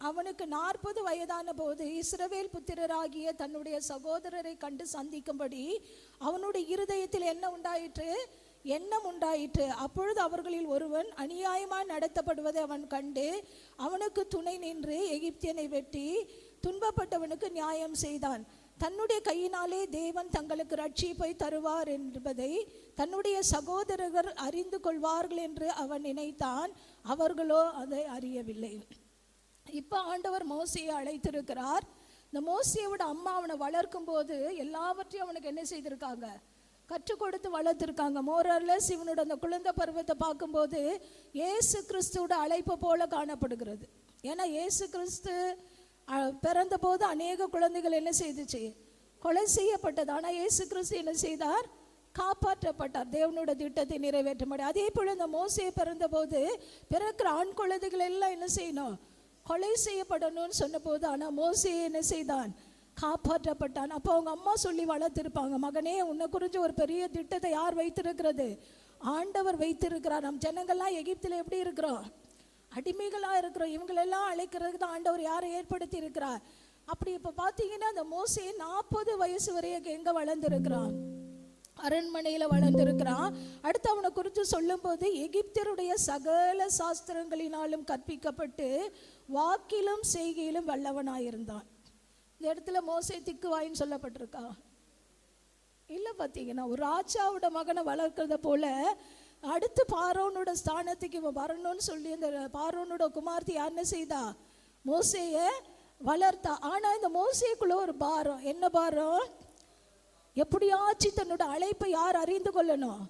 அவனுக்கு 40 வயதான போது இஸ்ரவேல் புத்திரராகிய தன்னுடைய சகோதரரை கண்டு சந்திக்கும்படி அவனுடைய இருதயத்தில் எண்ணம் உண்டாயிற்று. அப்பொழுது அவர்களில் ஒருவன் அநியாயமாய் நடத்தப்படுவதை அவன் கண்டு அவனுக்கு துணை நின்று எகிப்தியனை வெட்டி துன்பப்பட்டவனுக்கு நியாயம் செய்தான். தன்னுடைய கையினாலே தேவன் தங்களுக்கு ரட்சிப்பை தருவார் என்பதை தன்னுடைய சகோதரர்கள் அறிந்து கொள்வார்கள் என்று அவன் நினைத்தான். அவர்களோ அதை அறியவில்லை. இப்போ ஆண்டவர் மோசேயை அழைத்திருக்கிறார். இந்த மோசேயோட அம்மா அவனை வளர்க்கும் போது எல்லாவற்றையும் அவனுக்கு என்ன செய்திருக்காங்க? கற்றுக் கொடுத்து வளர்த்துருக்காங்க. மோரல்லஸ் இவனோட அந்த குழந்தை பருவத்தை பார்க்கும்போது இயேசு கிறிஸ்துவோட அழைப்பு போல காணப்படுகிறது. ஏன்னா இயேசு கிறிஸ்து பிறந்த போது அநேக குழந்தைகள் என்ன செய்துச்சு? கொலை செய்யப்பட்டது. ஆனால் இயேசு கிறிஸ்து என்ன செய்தார்? காப்பாற்றப்பட்டார், தேவனோட திட்டத்தை நிறைவேற்ற முடியும். அதே போல இந்த மோசே பிறந்த போது பிறக்கிற ஆண் குழந்தைகள் எல்லாம் என்ன செய்யணும்? கொலை செய்யப்படணும்னு சொன்ன போது, ஆனால் மோசே என்ன செய்தான்? காப்பாற்றப்பட்டான். அப்போ அவங்க அம்மா சொல்லி வளர்த்திருப்பாங்க, மகனே உன்னை குறிஞ்ச ஒரு பெரிய திட்டத்தை யார் வைத்திருக்கிறது? ஆண்டவர் வைத்திருக்கிறார். நம் ஜனங்கள்லாம் எகிப்தில் எப்படி இருக்கிறோம்? அடிமைகளாக இருக்கிறோம். இவங்களெல்லாம் அழைக்கிறதுக்கு தான் ஆண்டவர் யாரை ஏற்படுத்தி இருக்கிறார். அப்படி இப்போ பார்த்தீங்கன்னா அந்த மோசே 40 வயசு வரைக்கும் எங்கே வளர்ந்துருக்கிறான்? அரண்மனையில் வளர்ந்துருக்கிறான். அடுத்து அவனை குறித்து சொல்லும்போது எகிப்தியருடைய சகல சாஸ்திரங்களினாலும் கற்பிக்கப்பட்டு வாக்கிலும் செய்கையிலும் வல்லவனாயிருந்தான். இந்த இடத்துல மோசே திக்குவாயின்னு சொல்லப்பட்டிருக்கா? இல்லை. பார்த்தீங்கன்னா ஒரு ராஜாவோட மகனை வளர்க்கிறத போல அடுத்து பார்வோனோட ஸ்தானத்துக்கு இவன் வரணும்னு சொல்லி இந்த பார்வோனோட குமார்த்தி யாருன்னு செய்தா? மோசேயை வளர்த்தா. ஆனால் இந்த மோசேக்குள்ள ஒரு பாரம். என்ன பாரம்? எப்படியாச்சும் தன்னோட அழைப்பை யார் அறிந்து கொள்ளணும்?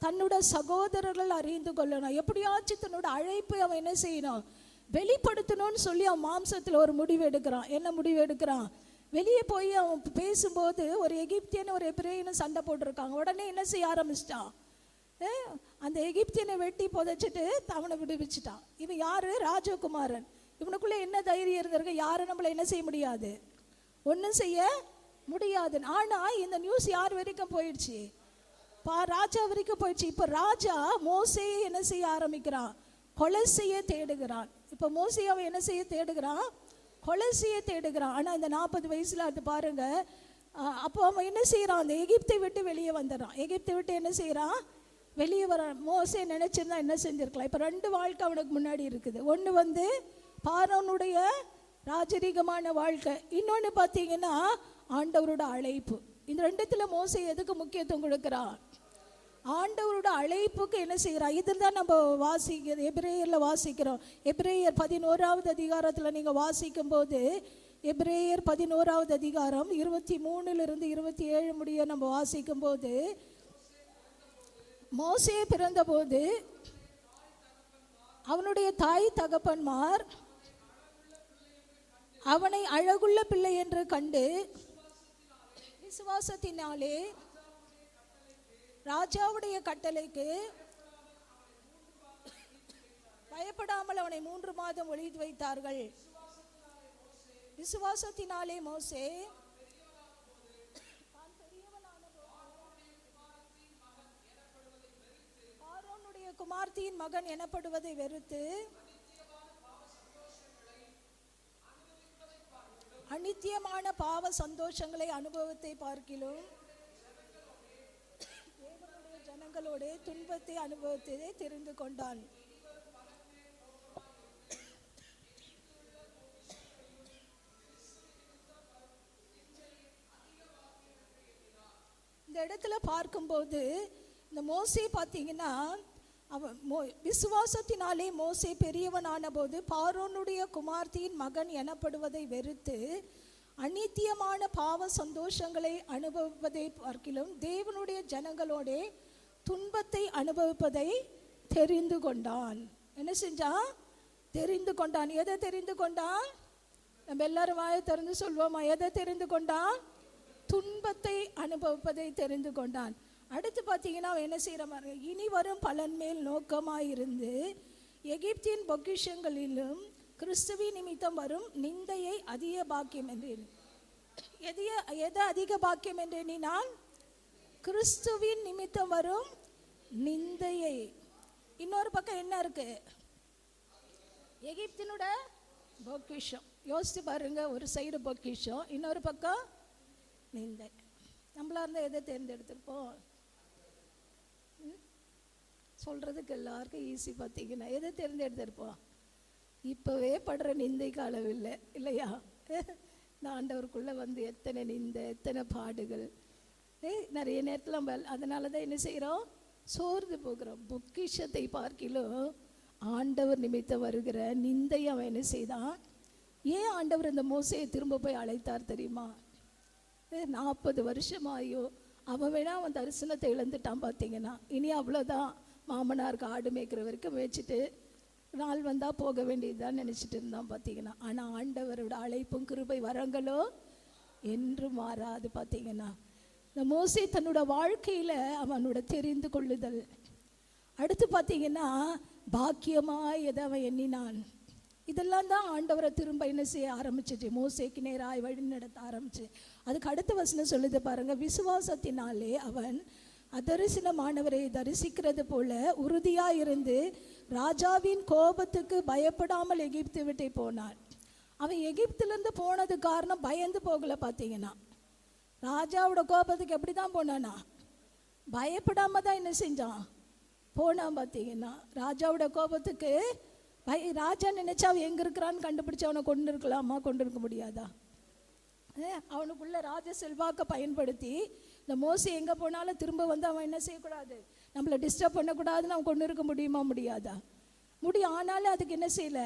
தன்னோட சகோதரர்கள் அறிந்து கொள்ளணும். எப்படியாச்சும் தன்னோட அழைப்பை அவன் என்ன செய்யணும்? வெளிப்படுத்தணும்னு சொல்லி அவன் மாம்சத்தில் ஒரு முடிவு எடுக்கிறான். என்ன முடிவு எடுக்கிறான்? வெளியே போய் அவன் பேசும்போது ஒரு எகிப்தியன் ஒரு எபிரேயனும் சண்டை போட்டிருக்காங்க. உடனே என்ன செய்ய ஆரம்பிச்சிட்டான்? அந்த எகிப்தியனை வெட்டி புதைச்சிட்டு அவனை விடுவிச்சிட்டான். இவன் யாரு? ராஜகுமாரன். இவனுக்குள்ள என்ன தைரியம் இருந்திருக்கு? யாரும் நம்மளை என்ன செய்ய முடியாது? ஒன்றும் செய்ய முடியாது. ஆனால் இந்த நியூஸ் யார் வரைக்கும் போயிடுச்சு? ராஜா வரைக்கும் போயிடுச்சு. இப்போ ராஜா மோசேயை என்ன செய்ய ஆரம்பிக்கிறான்? கொலை செய்ய தேடுகிறான். இப்போ மோசே அவன் என்ன செய்ய தேடுகிறான்? கொலை செய்ய தேடுகிறான். ஆனால் இந்த 40 வயசுல அது பாருங்க. அப்போ அவன் என்ன செய்யறான்? அந்த எகிப்தை விட்டு வெளியே வந்துடுறான். எகிப்தை விட்டு என்ன செய்யறான்? வெளியே வர. மோசே நினைச்சிருந்தா என்ன செஞ்சிருக்கலாம்? இப்போ 2 வாழ்க்கை அவனுக்கு முன்னாடி இருக்குது. ஒன்று பார்வோனுடைய ராஜரீகமான வாழ்க்கை, இன்னொன்று பார்த்தீங்கன்னா ஆண்டவரோட அழைப்பு. இந்த 2த்துல மோசே எதுக்கு முக்கியத்துவம் கொடுக்கிறான்? ஆண்டவரோட அழைப்புக்கு என்ன செய்கிறான்? இதில் தான் நம்ம வாசிக்கிறோம், எபிரேயரில் வாசிக்கிறோம். எபிரேயர் 11வது அதிகாரத்தில் நீங்கள் வாசிக்கும் போது, எபிரேயர் 11வது அதிகாரம் 23 27 முடிய நம்ம வாசிக்கும் போது, மோசே பிறந்தபோது அவனுடைய தாய் தகப்பன்மார் அவனை அழகுள்ள பிள்ளை என்று கண்டு விசுவாசத்தினாலே ராஜாவுடைய கட்டளைக்கு பயப்படாமல் அவனை 3 மாதம் ஒளித்து வைத்தார்கள். விசுவாசத்தினாலே மோசே பார்வோனுடைய குமார்த்தியின் மகன் எனப்படுவதை வெறுத்து அநித்தியமான பாவ சந்தோஷங்களை அனுபவத்தை பார்க்கிலும் தேவனுடைய ஜனங்களோட துன்பத்தை அனுபவத்தை தெரிந்து கொண்டான். இந்த இடத்துல பார்க்கும்போது இந்த மோசே பார்த்தீங்கன்னா அவன் விசுவாசத்தினாலே மோசே பெரியவனான போது பார்வோனுடைய குமார்த்தியின் மகன் எனப்படுவதை வெறுத்து அநித்தியமான பாவ சந்தோஷங்களை அனுபவிப்பதை பார்க்கிலும் தேவனுடைய ஜனங்களோட துன்பத்தை அனுபவிப்பதை தெரிந்து கொண்டான். என்ன செஞ்சான்? தெரிந்து கொண்டான். எதை தெரிந்து கொண்டான்? நம்ம எல்லாரும் வாயை திறந்து சொல்வோமா? எதை தெரிந்து கொண்டான்? துன்பத்தை அனுபவிப்பதை தெரிந்து கொண்டான். அடுத்து பார்த்தீங்கன்னா என்ன செய்கிற மாதிரி, இனி வரும் பலன் மேல் நோக்கமாயிருந்து எகிப்தின் பொக்கிஷங்களிலும் கிறிஸ்துவின் நிமித்தம் வரும் நிந்தையை அதிக பாக்கியம் என்றேன். எதை அதிக பாக்கியம் என்றேன்? நான் கிறிஸ்துவின் நிமித்தம் வரும் நிந்தையை. இன்னொரு பக்கம் என்ன இருக்கு? எகிப்தினோட பொக்கிஷம். யோசித்து பாருங்க, ஒரு சைடு பொக்கிஷம், இன்னொரு பக்கம் நிந்தை. நம்மளா இருந்தால் எதை தேர்ந்தெடுத்திருப்போம்? சொல்றதுக்கு எல்லாருக்கும் ஈஸி. பார்த்தீங்கன்னா எதை தேர்ந்தெடுத்திருப்போம்? இப்போவே படுற நிந்தைக்கு அளவில்லை இல்லையா? இந்த ஆண்டவருக்குள்ளே வந்து எத்தனை நிந்தை, எத்தனை பாடுகள். நிறைய நேரத்தில் நம்ம அதனால தான் என்ன செய்கிறோம்? சோர்ந்து போகிறோம். பொக்கிஷத்தை பார்க்கிலும் ஆண்டவர் நிமித்தம் வருகிற நிந்தை அவன் என்ன செய்தான்? ஏன் ஆண்டவர் இந்த மோசையை திரும்ப போய் அழைத்தார் தெரியுமா? 40 வருஷமாயோ அவன் வேணா அவன் தரிசனத்தை இழந்துட்டான் பார்த்தீங்கன்னா. இனி அவ்வளோதான், மாமனாருக்கு ஆடு மேய்க்கிற வரைக்கும் மேய்ச்சிட்டு நாள் வந்தால் போக வேண்டியதுதான் நினச்சிட்டு இருந்தான் பார்த்தீங்கன்னா. ஆனால் ஆண்டவரோட அழைப்பும் கிருபை வரங்களோ என்று மாறாது பார்த்தீங்கன்னா. இந்த மோசே தன்னோட வாழ்க்கையில் அவனோட தெரிந்து கொள்ளுதல், அடுத்து பார்த்தீங்கன்னா பாக்கியமாய் எதை அவன் எண்ணினான், இதெல்லாம் தான் ஆண்டவரை திரும்ப என்ன செய்ய ஆரம்பிச்சிச்சு, மோசேக்கு நேராய் வழி நடத்த ஆரம்பிச்சு. அதுக்கு அடுத்த வசனம் சொல்லுது பாருங்க, விசுவாசத்தினாலே அவன் அதரிசனமானவரை தரிசிக்கிறது போல உறுதியாக இருந்து ராஜாவின் கோபத்துக்கு பயப்படாமல் எகிப்து விட்டு போனான். அவன் எகிப்திலேருந்து போனது காரணம் பயந்து போகலை பார்த்தீங்கன்னா. ராஜாவோட கோபத்துக்கு எப்படி தான் போனானா, பயப்படாம தான் என்ன செஞ்சான் போனான் பார்த்தீங்கன்னா. ராஜாவோட கோபத்துக்கு ராஜா நினைச்சா அவன் எங்கே இருக்கிறான்னு கண்டுபிடிச்சு அவனை கொண்டு இருக்கலாமா, கொண்டு இருக்க முடியாதா? அவனுக்குள்ள ராஜ செல்வாக்கை பயன்படுத்தி இந்த மோசே எங்கே போனாலும் திரும்ப வந்து அவன் என்ன செய்யக்கூடாது, நம்மளை டிஸ்டர்ப் பண்ணக்கூடாதுன்னு அவன் கொண்டு இருக்க முடியுமா, முடியாதா? முடியும். ஆனாலும் அதுக்கு என்ன செய்யலை,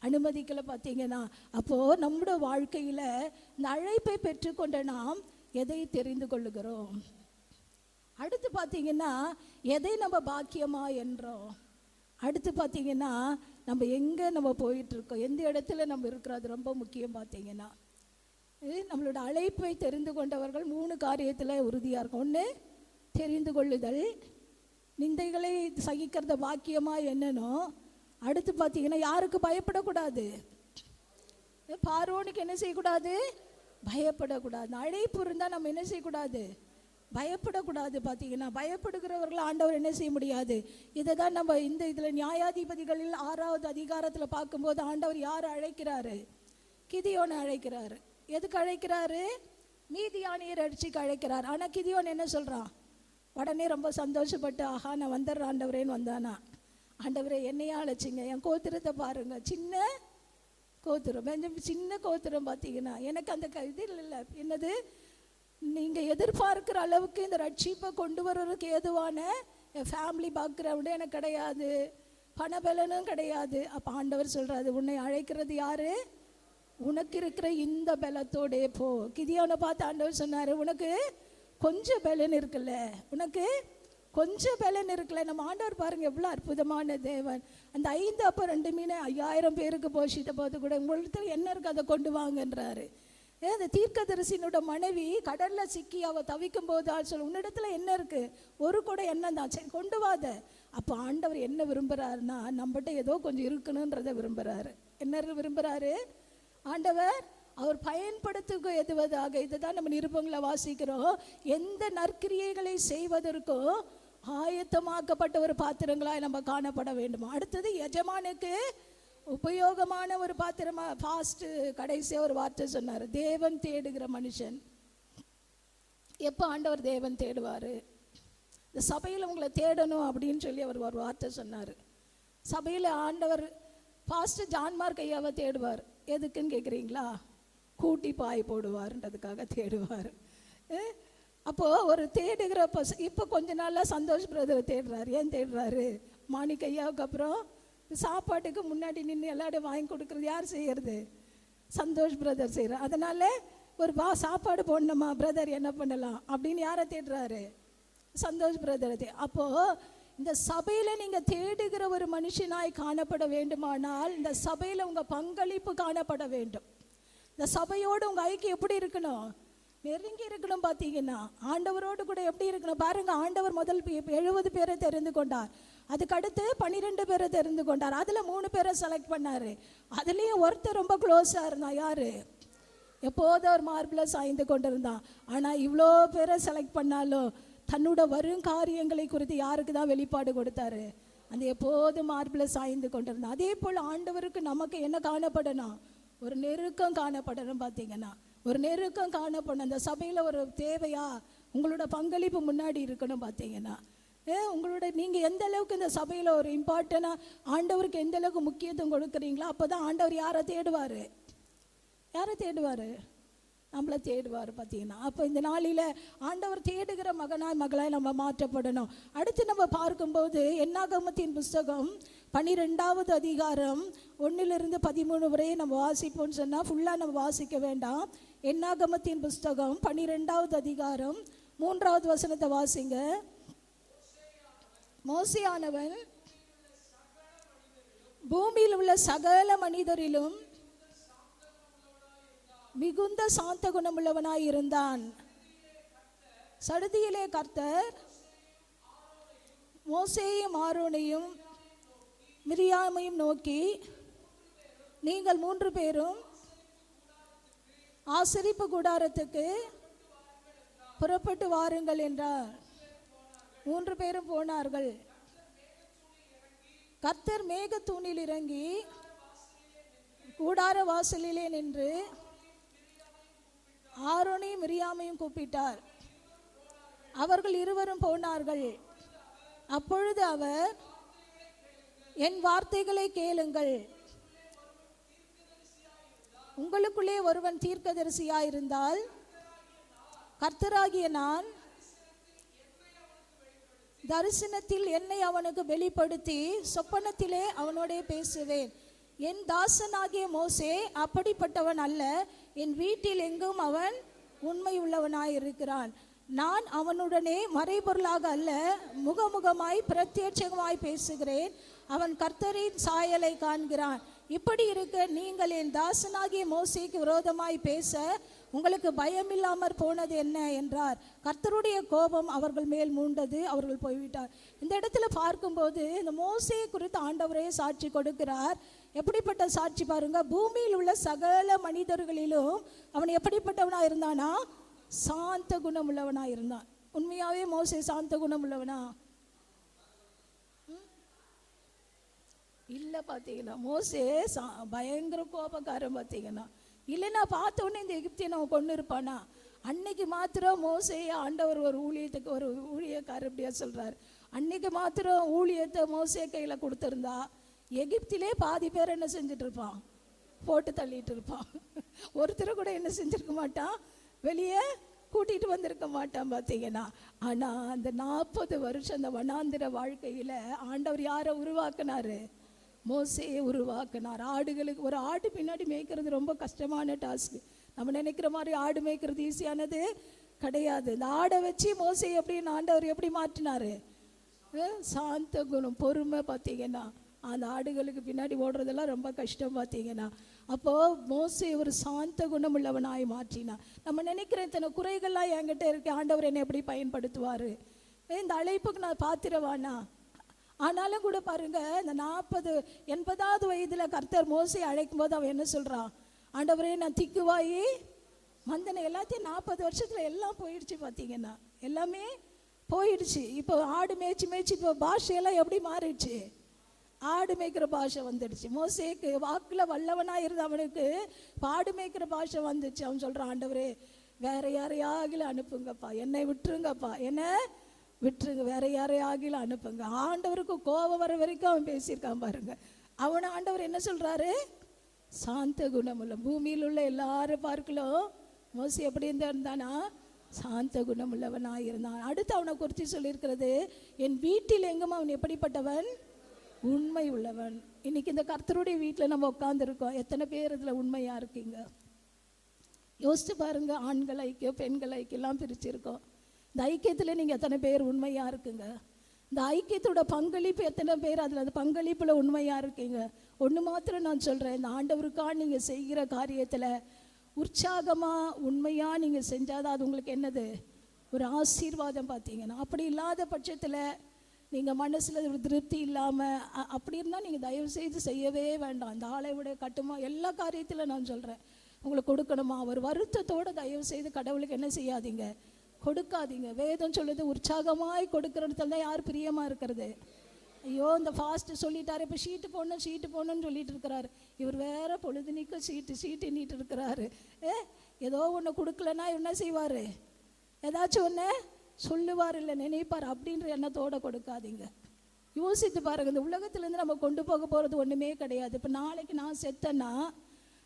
அனுமதிக்கலை பார்த்தீங்கன்னா. அப்போது நம்மளோட வாழ்க்கையில் இந்த அழைப்பை பெற்றுக்கொண்ட நாம் எதை தெரிந்து கொள்ளுகிறோம், அடுத்து பார்த்தீங்கன்னா எதை நம்ம பாக்கியமா என்றோம், அடுத்து பார்த்தீங்கன்னா நம்ம எங்கே நம்ம போயிட்டுருக்கோம், எந்த இடத்துல நம்ம இருக்கிறோம், அது ரொம்ப முக்கியம் பார்த்தீங்கன்னா. நம்மளோட அழைப்பை தெரிந்து கொண்டவர்கள் 3 காரியத்தில் உறுதியாக இருக்கும். ஒன்று தெரிந்து கொள்ளுதல், நிந்தைகளை சகிக்கிறத பாக்கியமாக என்னணும், அடுத்து பார்த்தீங்கன்னா யாருக்கு பயப்படக்கூடாது, பார்வோனுக்கு என்ன செய்யக்கூடாது, பயப்படக்கூடாது. அழைப்பு இருந்தால் நம்ம என்ன செய்யக்கூடாது, பயப்படக்கூடாது பார்த்தீங்கன்னா. பயப்படுகிறவர்கள் ஆண்டவர் என்ன செய்ய முடியாது. இதை தான் நம்ம இந்த இதில் நியாயாதிபதிகளில் 6வது அதிகாரத்தில் பார்க்கும்போது ஆண்டவர் யார் அழைக்கிறாரு, கிதியோனை அழைக்கிறாரு. எதுக்கு அழைக்கிறாரு, மீதியானியர் அடிச்சுக்கு அழைக்கிறார். ஆனால் கிதியோன் என்ன சொல்கிறான், உடனே ரொம்ப சந்தோஷப்பட்டு ஆஹா நான் வந்துடுற ஆண்டவரேன்னு வந்தானா. ஆண்டவரே என்னையா அழைச்சிங்க, என் கோத்திரத்தை பாருங்க, சின்ன கோத்திரம், சின்ன கோத்திரம் பார்த்தீங்கன்னா. எனக்கு அந்த இது இல்லை, என்னது நீங்கள் எதிர்பார்க்குற அளவுக்கு இந்த ரட்சிப்பை கொண்டு வர்றதுக்கு ஏதுவான என் ஃபேமிலி பேக்ரவுண்டு எனக்கு கிடையாது, பணபலனும் கிடையாது. அப்போ ஆண்டவர் சொல்கிறாரு, உன்னை அழைக்கிறது யாரு, உனக்கு இருக்கிற இந்த பலத்தோடே போ. கிதியோனை பார்த்து ஆண்டவர் சொன்னார், உனக்கு கொஞ்சம் பலன் இருக்குல்ல, உனக்கு கொஞ்சம் பலன் இருக்குல்ல. நம்ம ஆண்டவர் பாருங்கள் எவ்வளோ அற்புதமான தேவன். அந்த 5 அப்போ 2 மீன் 5000 பேருக்கு போஷித்த போது கூட உங்களுக்கு என்ன இருக்குது அதை கொண்டு வாங்கன்றாரு. அந்த தீர்க்கதரிசினோட மனைவி கடலில் சிக்கி அவள் தவிக்கும் போது ஆள் சொல்ல, உன்னிடத்துல என்ன இருக்குது, ஒரு கூட எண்ணெய் தான், சரி கொண்டு வாத. அப்போ ஆண்டவர் என்ன விரும்புகிறாருன்னா, நம்மகிட்ட ஏதோ கொஞ்சம் இருக்கணுன்றதை விரும்புகிறாரு. என்ன விரும்புகிறாரு ஆண்டவர், அவர் பயன்படுத்துக்கு எதுவதாக. இதை தான் நம்ம நிருபங்களை வாசிக்கிறோம். எந்த நற்கிரியைகளை செய்வதற்கும் ஆயத்தமாக்கப்பட்ட ஒரு பாத்திரங்களாய் நம்ம காணப்பட வேண்டுமா. அடுத்தது எஜமானுக்கு உபயோகமான ஒரு பாத்திரமா. ஃபாஸ்ட்டு கடைசியாக ஒரு வார்த்தை சொன்னார், தேவன் தேடுகிற மனுஷன். எப்போ ஆண்டவர் தேவன் தேடுவார், இந்த சபையில் உங்களை தேடணும் அப்படின்னு சொல்லி அவர் ஒரு வார்த்தை சொன்னார். சபையில் ஆண்டவர் ஃபாஸ்ட்டு ஜான்மார்க் ஐயாவை தேடுவார். எதுக்குன்னு கேட்குறீங்களா, கூட்டி பாய் போடுவார்ன்றதுக்காக தேடுவார். அப்போது ஒரு தேடுகிற இப்போ கொஞ்ச நாளாக சந்தோஷ் பிரதரை தேடுறாரு. ஏன் தேடுறாரு, மாணிக் ஐயாவுக்கு அப்புறம் சாப்பாட்டுக்கு முன்னாடி நின்று எல்லாரும் வாங்கி கொடுக்குறது யார் செய்கிறது, சந்தோஷ் பிரதர் செய்கிறார். அதனால் ஒரு சாப்பாடு போடணுமா பிரதர், என்ன பண்ணலாம் அப்படின்னு யாரை தேடுறாரு, சந்தோஷ் பிரதரை. அப்போது இந்த சபையில் நீங்கள் தேடுகிற ஒரு மனுஷனாய் காணப்பட வேண்டுமானால் இந்த சபையில் உங்கள் பங்களிப்பு காணப்பட வேண்டும். இந்த சபையோடு உங்கள் ஐக்கியம் எப்படி இருக்கணும், நெருங்கி இருக்கணும். பார்த்தீங்கன்னா ஆண்டவரோடு கூட எப்படி இருக்கணும் பாருங்கள். ஆண்டவர் முதல் 70 பேரை தெரிந்து கொண்டார், அதுக்கடுத்து 12 பேரை தெரிந்து கொண்டார், அதில் 3 பேரை செலக்ட் பண்ணார். அதுலேயும் ஒருத்தர் ரொம்ப க்ளோஸாக இருந்தான், யார், எப்போதும் ஒரு மார்பில் சாய்ந்து கொண்டு இருந்தான். ஆனால் இவ்வளோ பேரை செலக்ட் பண்ணாலும் தன்னோட வரும் காரியங்களை குறித்து யாருக்கு தான் வெளிப்பாடு கொடுத்தாரு, அந்த எப்போதும் மார்பில் சாய்ந்து கொண்டிருந்தான். அதே போல் ஆண்டவருக்கு நமக்கு என்ன காணப்படணும், ஒரு நெருக்கம் காணப்படணும். பார்த்தீங்கன்னா ஒரு நெருக்கம் காணப்படணும். அந்த சபையில் ஒரு தேவையா, உங்களோட பங்களிப்பு முன்னாடி இருக்கணும். பார்த்தீங்கன்னா உங்களோட நீங்கள் எந்த அளவுக்கு இந்த சபையில் ஒரு இம்பார்ட்டண்டாக ஆண்டவருக்கு எந்த அளவுக்கு முக்கியத்துவம் கொடுக்குறீங்களோ அப்போ தான் ஆண்டவர் யாரை தேடுவார், யாரை தேடுவார், நம்மளை தேடுவார். பார்த்தீங்கன்னா அப்போ இந்த நாளில் ஆண்டவர் தேடுகிற மகனாய் மகளாய் நம்ம மாற்றப்படணும். அடுத்து நம்ம பார்க்கும்போது என்னாகமத்தின் புஸ்தகம் 12வது அதிகாரம் 1 to 13 வரை நம்ம வாசிப்போம்னு சொன்னால் ஃபுல்லாக நம்ம வாசிக்க வேண்டாம். என்னாகமத்தின் புஸ்தகம் 12வது அதிகாரம் 3வது வசனத்தை வாசிங்க. மோசேயானவன் பூமியில் உள்ள சகல மனிதரிலும் மிகுந்த சாந்த குணமுள்ளவனாய் இருந்தான். சடுதியிலே கர்த்தர் மோசேயும் ஆரோனையும் மிரியாமையும் நோக்கி, நீங்கள் 3 பேரும் ஆசரிப்பு கூடாரத்துக்கு புறப்பட்டு வாருங்கள் என்றார். 3 பேரும் போனார்கள். கர்த்தர் மேகத்தூணில் இறங்கி கூடார வாசலிலே நின்று ஆரோனையும் மிரியாமையும் கூப்பிட்டார். அவர்கள் 2 போனார்கள். அப்பொழுது அவர், என் வார்த்தைகளை கேளுங்கள், உங்களுக்குள்ளே ஒருவன் தீர்க்கதரிசியாயிருந்தால் கர்த்தராகிய நான் தரிசனத்தில் என்னை அவனுக்கு வெளிப்படுத்தி சொப்பனத்திலே அவனோடே பேசுவேன். என் தாசனாகிய மோசே அப்படிப்பட்டவன் அல்ல, என் வீட்டில் எங்கும் அவன் உண்மை உள்ளவனாயிருக்கிறான். நான் அவனுடனே மறைபொருளாக அல்ல, முகமுகமாய் பிரத்யட்சமாய் பேசுகிறேன். அவன் கர்த்தரின் சாயலை காண்கிறான். இப்படி இருக்க நீங்கள் என் தாசனாகிய மோசேக்கு விரோதமாய் பேச உங்களுக்கு பயமில்லாமற் போனது என்ன என்றார். கர்த்தருடைய கோபம் அவர்கள் மேல் மூண்டது, அவர்கள் போய்விட்டார். இந்த இடத்துல பார்க்கும்போது இந்த மோசே குறித்து ஆண்டவரே சாட்சி கொடுக்கிறார். எப்படிப்பட்ட சாட்சி பாருங்க. பூமியில் உள்ள சகல மனிதர்களிலும் அவன் எப்படிப்பட்டவனா இருந்தானா? சாந்த குணம் உள்ளவனா இருந்தான். உண்மையாவே மோசே சாந்த குணம் உள்ளவனா இல்ல? பாத்தீங்கன்னா மோசே பயங்கர கோபக்காரன். பாத்தீங்கன்னா இல்லைன்னா பார்த்த உடனே இந்த எகிப்தியனை அவன் கொண்டு இருப்பானா? அன்னைக்கு மாத்திரம் மோசையை ஆண்டவர் ஒரு ஊழியத்துக்கு ஒரு ஊழியக்காரர் அப்படியா சொல்றாரு. அன்னைக்கு மாத்திரம் ஊழியத்தை மோசே கையில கொடுத்திருந்தா எகிப்திலே பாதி பேர் என்ன செஞ்சுட்டு இருப்பான்? போட்டு தள்ளிட்டு இருப்பான். ஒருத்தர் கூட என்ன செஞ்சிருக்க மாட்டான், வெளியே கூட்டிட்டு வந்திருக்க மாட்டான். பார்த்தீங்கன்னா ஆனா அந்த 40 வருஷம் அந்த வனாந்திர வாழ்க்கையில ஆண்டவர் யாரை உருவாக்குனாரு? மோசேயை உருவாக்குனார். ஆடுகளுக்கு ஒரு ஆடு பின்னாடி மேய்க்கிறது ரொம்ப கஷ்டமான டாஸ்க். நம்ம நினைக்கிற மாதிரி ஆடு மேய்க்கிறது ஈஸியானது கிடையாது. இந்த ஆடை வச்சு மோசே எப்படின்னு ஆண்டவர் எப்படி மாற்றினாரு? சாந்த குணம், பொறுமை. பார்த்தீங்கன்னா அந்த ஆடுகளுக்கு பின்னாடி ஓடுறதெல்லாம் ரொம்ப கஷ்டம். பார்த்தீங்கன்னா அப்போ மோசே ஒரு சாந்த குணம் உள்ளவனாய் மாற்றினா. நம்ம நினைக்கிற இத்தனை குறைகள்லாம் என்கிட்ட இருக்கு, ஆண்டவர் என்னை எப்படி பயன்படுத்துவாரு? இந்த அழைப்புக்கு நான் பாத்திரவானா? ஆனாலும் கூட பாருங்க, இந்த 80 வயதுல கர்த்தர் மோசே அழைக்கும் போது அவன் என்ன சொல்றான்? ஆண்டவரே நான் திக்குவாயி மந்தனை எல்லாத்தையும் 40 வருஷத்துல எல்லாம் போயிடுச்சு. பார்த்தீங்கன்னா எல்லாமே போயிடுச்சு. இப்போ ஆடு மேய்ச்சி மேய்ச்சி இப்போ பாஷையெல்லாம் எப்படி மாறிடுச்சு? ஆடு மேய்க்கிற பாஷை வந்துடுச்சு. மோசேக்கு வாக்குல வல்லவனா இருந்த அவனுக்கு ஆடு மேய்க்கிற பாஷை வந்துச்சு. அவன் சொல்றான், ஆண்டவரே வேற யாரையாகில அனுப்புங்கப்பா, என்னை விட்டுருங்கப்பா, என்ன விட்டுருங்க, வேற யாரையாகில அனுப்புங்க. ஆண்டவருக்கு கோபம் வர வரைக்கும் அவன் பேசியிருக்கான் பாருங்க. அவனை ஆண்டவர் என்ன சொல்றாரு? சாந்த குணமுள்ள. பூமியில் உள்ள எல்லாரும் பார்க்கலாம் மோசே எப்படி இருந்தானா? சாந்த குணமுள்ளவனா இருந்தான். அடுத்து அவனை குறித்து சொல்லியிருக்கிறது, என் வீட்டில் எங்கும் அவன் எப்படிப்பட்டவன்? உண்மை உள்ளவன். இன்னைக்கு இந்த கர்த்தருடைய வீட்டில் நம்ம உட்காந்துருக்கோம். எத்தனை பேர் இதில் உண்மையா இருக்கீங்க? யோசிச்சு பாருங்க. ஆண்கள் ஐக்கியம், பெண்கள் ஐக்கியம் எல்லாம் பிரிச்சிருக்கோம். இந்த ஐக்கியத்தில் நீங்கள் எத்தனை பேர் உண்மையா இருக்குங்க? இந்த ஐக்கியத்தோட பங்களிப்பு எத்தனை பேர் அதில் அந்த பங்களிப்பில் உண்மையா இருக்கீங்க? ஒன்று மாத்திரம் நான் சொல்கிறேன், இந்த ஆண்டவருக்கா நீங்கள் செய்கிற காரியத்தில் உற்சாகமாக உண்மையாக நீங்கள் செஞ்சாதான் அது உங்களுக்கு என்னது? ஒரு ஆசீர்வாதம். பார்த்தீங்கன்னா அப்படி இல்லாத பட்சத்தில் நீங்கள் மனசில் ஒரு திருப்தி இல்லாமல் அப்படி இருந்தால் நீங்கள் தயவு செய்து செய்யவே வேண்டாம். இந்த ஆளை விட கட்டுமா எல்லா காரியத்தில் நான் சொல்கிறேன், உங்களுக்கு கொடுக்கணுமா ஒரு வருத்தத்தோடு தயவு செய்து கடவுளுக்கு என்ன செய்யாதீங்க? கொடுக்காதீங்க. வேதம் சொல்லுது, உற்சாகமாய் கொடுக்கறதுல தான் யார் பிரியமாக இருக்கிறது? ஐயோ இந்த ஃபாஸ்ட் சொல்லிட்டாரு, இப்போ ஷீட்டு போடணும்னு சொல்லிட்டு இருக்கிறாரு. இவர் வேற பொழுதுனிக்க சீட்டு எண்ணிட்டு இருக்கிறாரு. ஏதோ ஒன்று கொடுக்கலன்னா என்ன செய்வார்? ஏதாச்சும் ஒன்று சொல்லுவார், இல்லை நினைப்பார். அப்படின்ற எண்ணத்தோடு கொடுக்காதீங்க. யோசித்து பாருங்க, இந்த உலகத்துலேருந்து நம்ம கொண்டு போக போகிறது ஒன்றுமே கிடையாது. இப்போ நாளைக்கு நான் செத்தேன்னா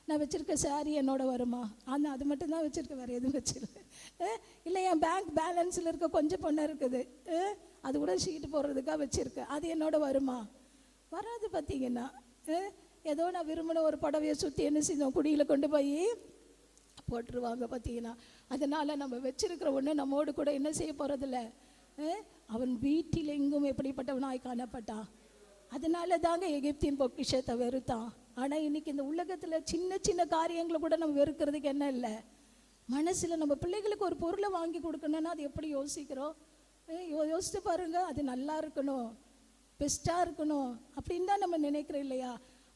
நான் வச்சுருக்க சாரி என்னோட வருமா? ஆனால் அது மட்டும்தான் வச்சுருக்கேன், வேறு எதுவும் வச்சுருக்கேன். இல்லை என் பேங்க் பேலன்ஸில் இருக்க கொஞ்சம் பொண்ணு இருக்குது, அது கூட ஷீட்டு போடுறதுக்காக வச்சுருக்கேன், அது என்னோட வருமா? வராது. பார்த்தீங்கன்னா ஏதோ நான் விரும்பின ஒரு புடவையை சுற்றி என்ன செஞ்சோம், குடியில் கொண்டு போய் போட்டுருவாங்க பார்த்தீங்கன்னா. அதனால நம்ம வச்சிருக்கிற ஒன்று நம்மோடு கூட என்ன செய்ய போகிறதில்ல. அவன் வீட்டில் எங்கும் எப்படிப்பட்டவனாய் காணப்பட்டான். அதனால தாங்க எகிப்தின் பொக்கிஷத்தை வெறுத்தான். ஆனால் இன்னைக்கு இந்த உலகத்தில் சின்ன சின்ன காரியங்களை கூட நம்ம வெறுக்கிறதுக்கு என்ன இல்லை. மனசில் நம்ம பிள்ளைகளுக்கு ஒரு பொருளை வாங்கி கொடுக்கணுன்னா அது எப்படி யோசிக்கிறோம். யோசித்து பாருங்க, அது நல்லா இருக்கணும், பெஸ்ட்டாக இருக்கணும் அப்படின்னு தான் நம்ம நினைக்கிறோம் இல்லையா.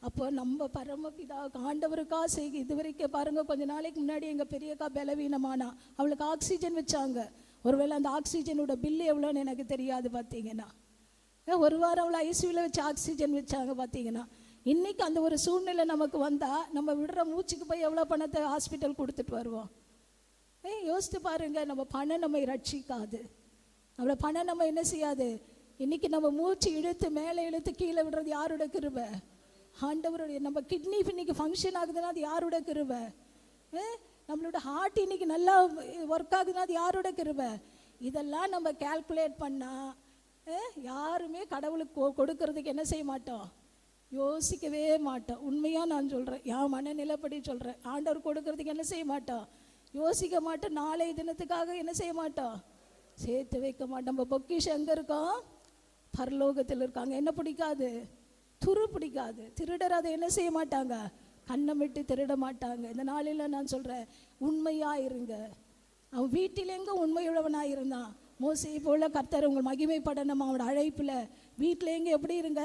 அப்போ நம்ம பரமபிதா ஆண்டவருக்காக செய்ய இது வரைக்கும் பாருங்கள். கொஞ்ச நாளைக்கு முன்னாடி எங்கள் பெரியக்கா பலவீனமானா, அவளுக்கு ஆக்சிஜன் வச்சாங்க. ஒருவேளை அந்த ஆக்சிஜனோட பில்லு எவ்வளோன்னு எனக்கு தெரியாது பார்த்தீங்கன்னா. ஒரு வாரம் அவளை ஐசியூவில் வச்சு ஆக்சிஜன் வச்சாங்க பார்த்தீங்கன்னா. இன்றைக்கி அந்த ஒரு சூழ்நிலை நமக்கு வந்தால் நம்ம விடுற மூச்சுக்கு போய் எவ்வளோ பணத்தை ஹாஸ்பிட்டல் கொடுத்துட்டு வருவோம். யோசித்து பாருங்கள், நம்ம பணம் நம்மை ரட்சிக்காது. அவ்வளோ பணம் நம்ம என்ன செய்யாது. இன்றைக்கி நம்ம மூச்சு இழுத்து மேலே இழுத்து கீழே விடுறது யாரோட கிருபை? ஆண்டவருடைய. நம்ம கிட்னி இன்னைக்கு ஃபங்க்ஷன் ஆகுதுன்னா அது யாரோட கிருபை? நம்மளோட ஹார்ட் இன்னைக்கு நல்லா ஒர்க் ஆகுதுன்னா அது யாரோட கிருபை? இதெல்லாம் நம்ம கால்குலேட் பண்ணால் யாருமே கடவுளுக்கு கொடுக்கறதுக்கு என்ன செய்ய மாட்டோம், யோசிக்கவே மாட்டோம். உண்மையாக நான் சொல்கிறேன், என் மனநிலைப்படி சொல்கிறேன். ஆண்டவர் கொடுக்கறதுக்கு என்ன செய்ய மாட்டோம், யோசிக்க மாட்டோம். நாளை தினத்துக்காக என்ன செய்ய மாட்டோம், சேர்த்து வைக்க மாட்டோம். நம்ம பொக்கிஷம் எங்கே இருக்கோம், பரலோகத்தில் இருக்காங்க. என்ன பிடிக்காது, துரு பிடிக்காது. திருடர் அதை என்ன செய்ய மாட்டாங்க, கண்ணமிட்டு திருட மாட்டாங்க. இந்த நாளில் நான் சொல்கிறேன், உண்மையாக இருங்க. அவன் வீட்டில் எங்கே உண்மையுள்ளவனாக இருந்தான். மோசையை போல கர்த்தர் உங்கள் மகிமைப்படணும் அவனோட அழைப்பில். வீட்டில் எங்கே எப்படி இருங்க,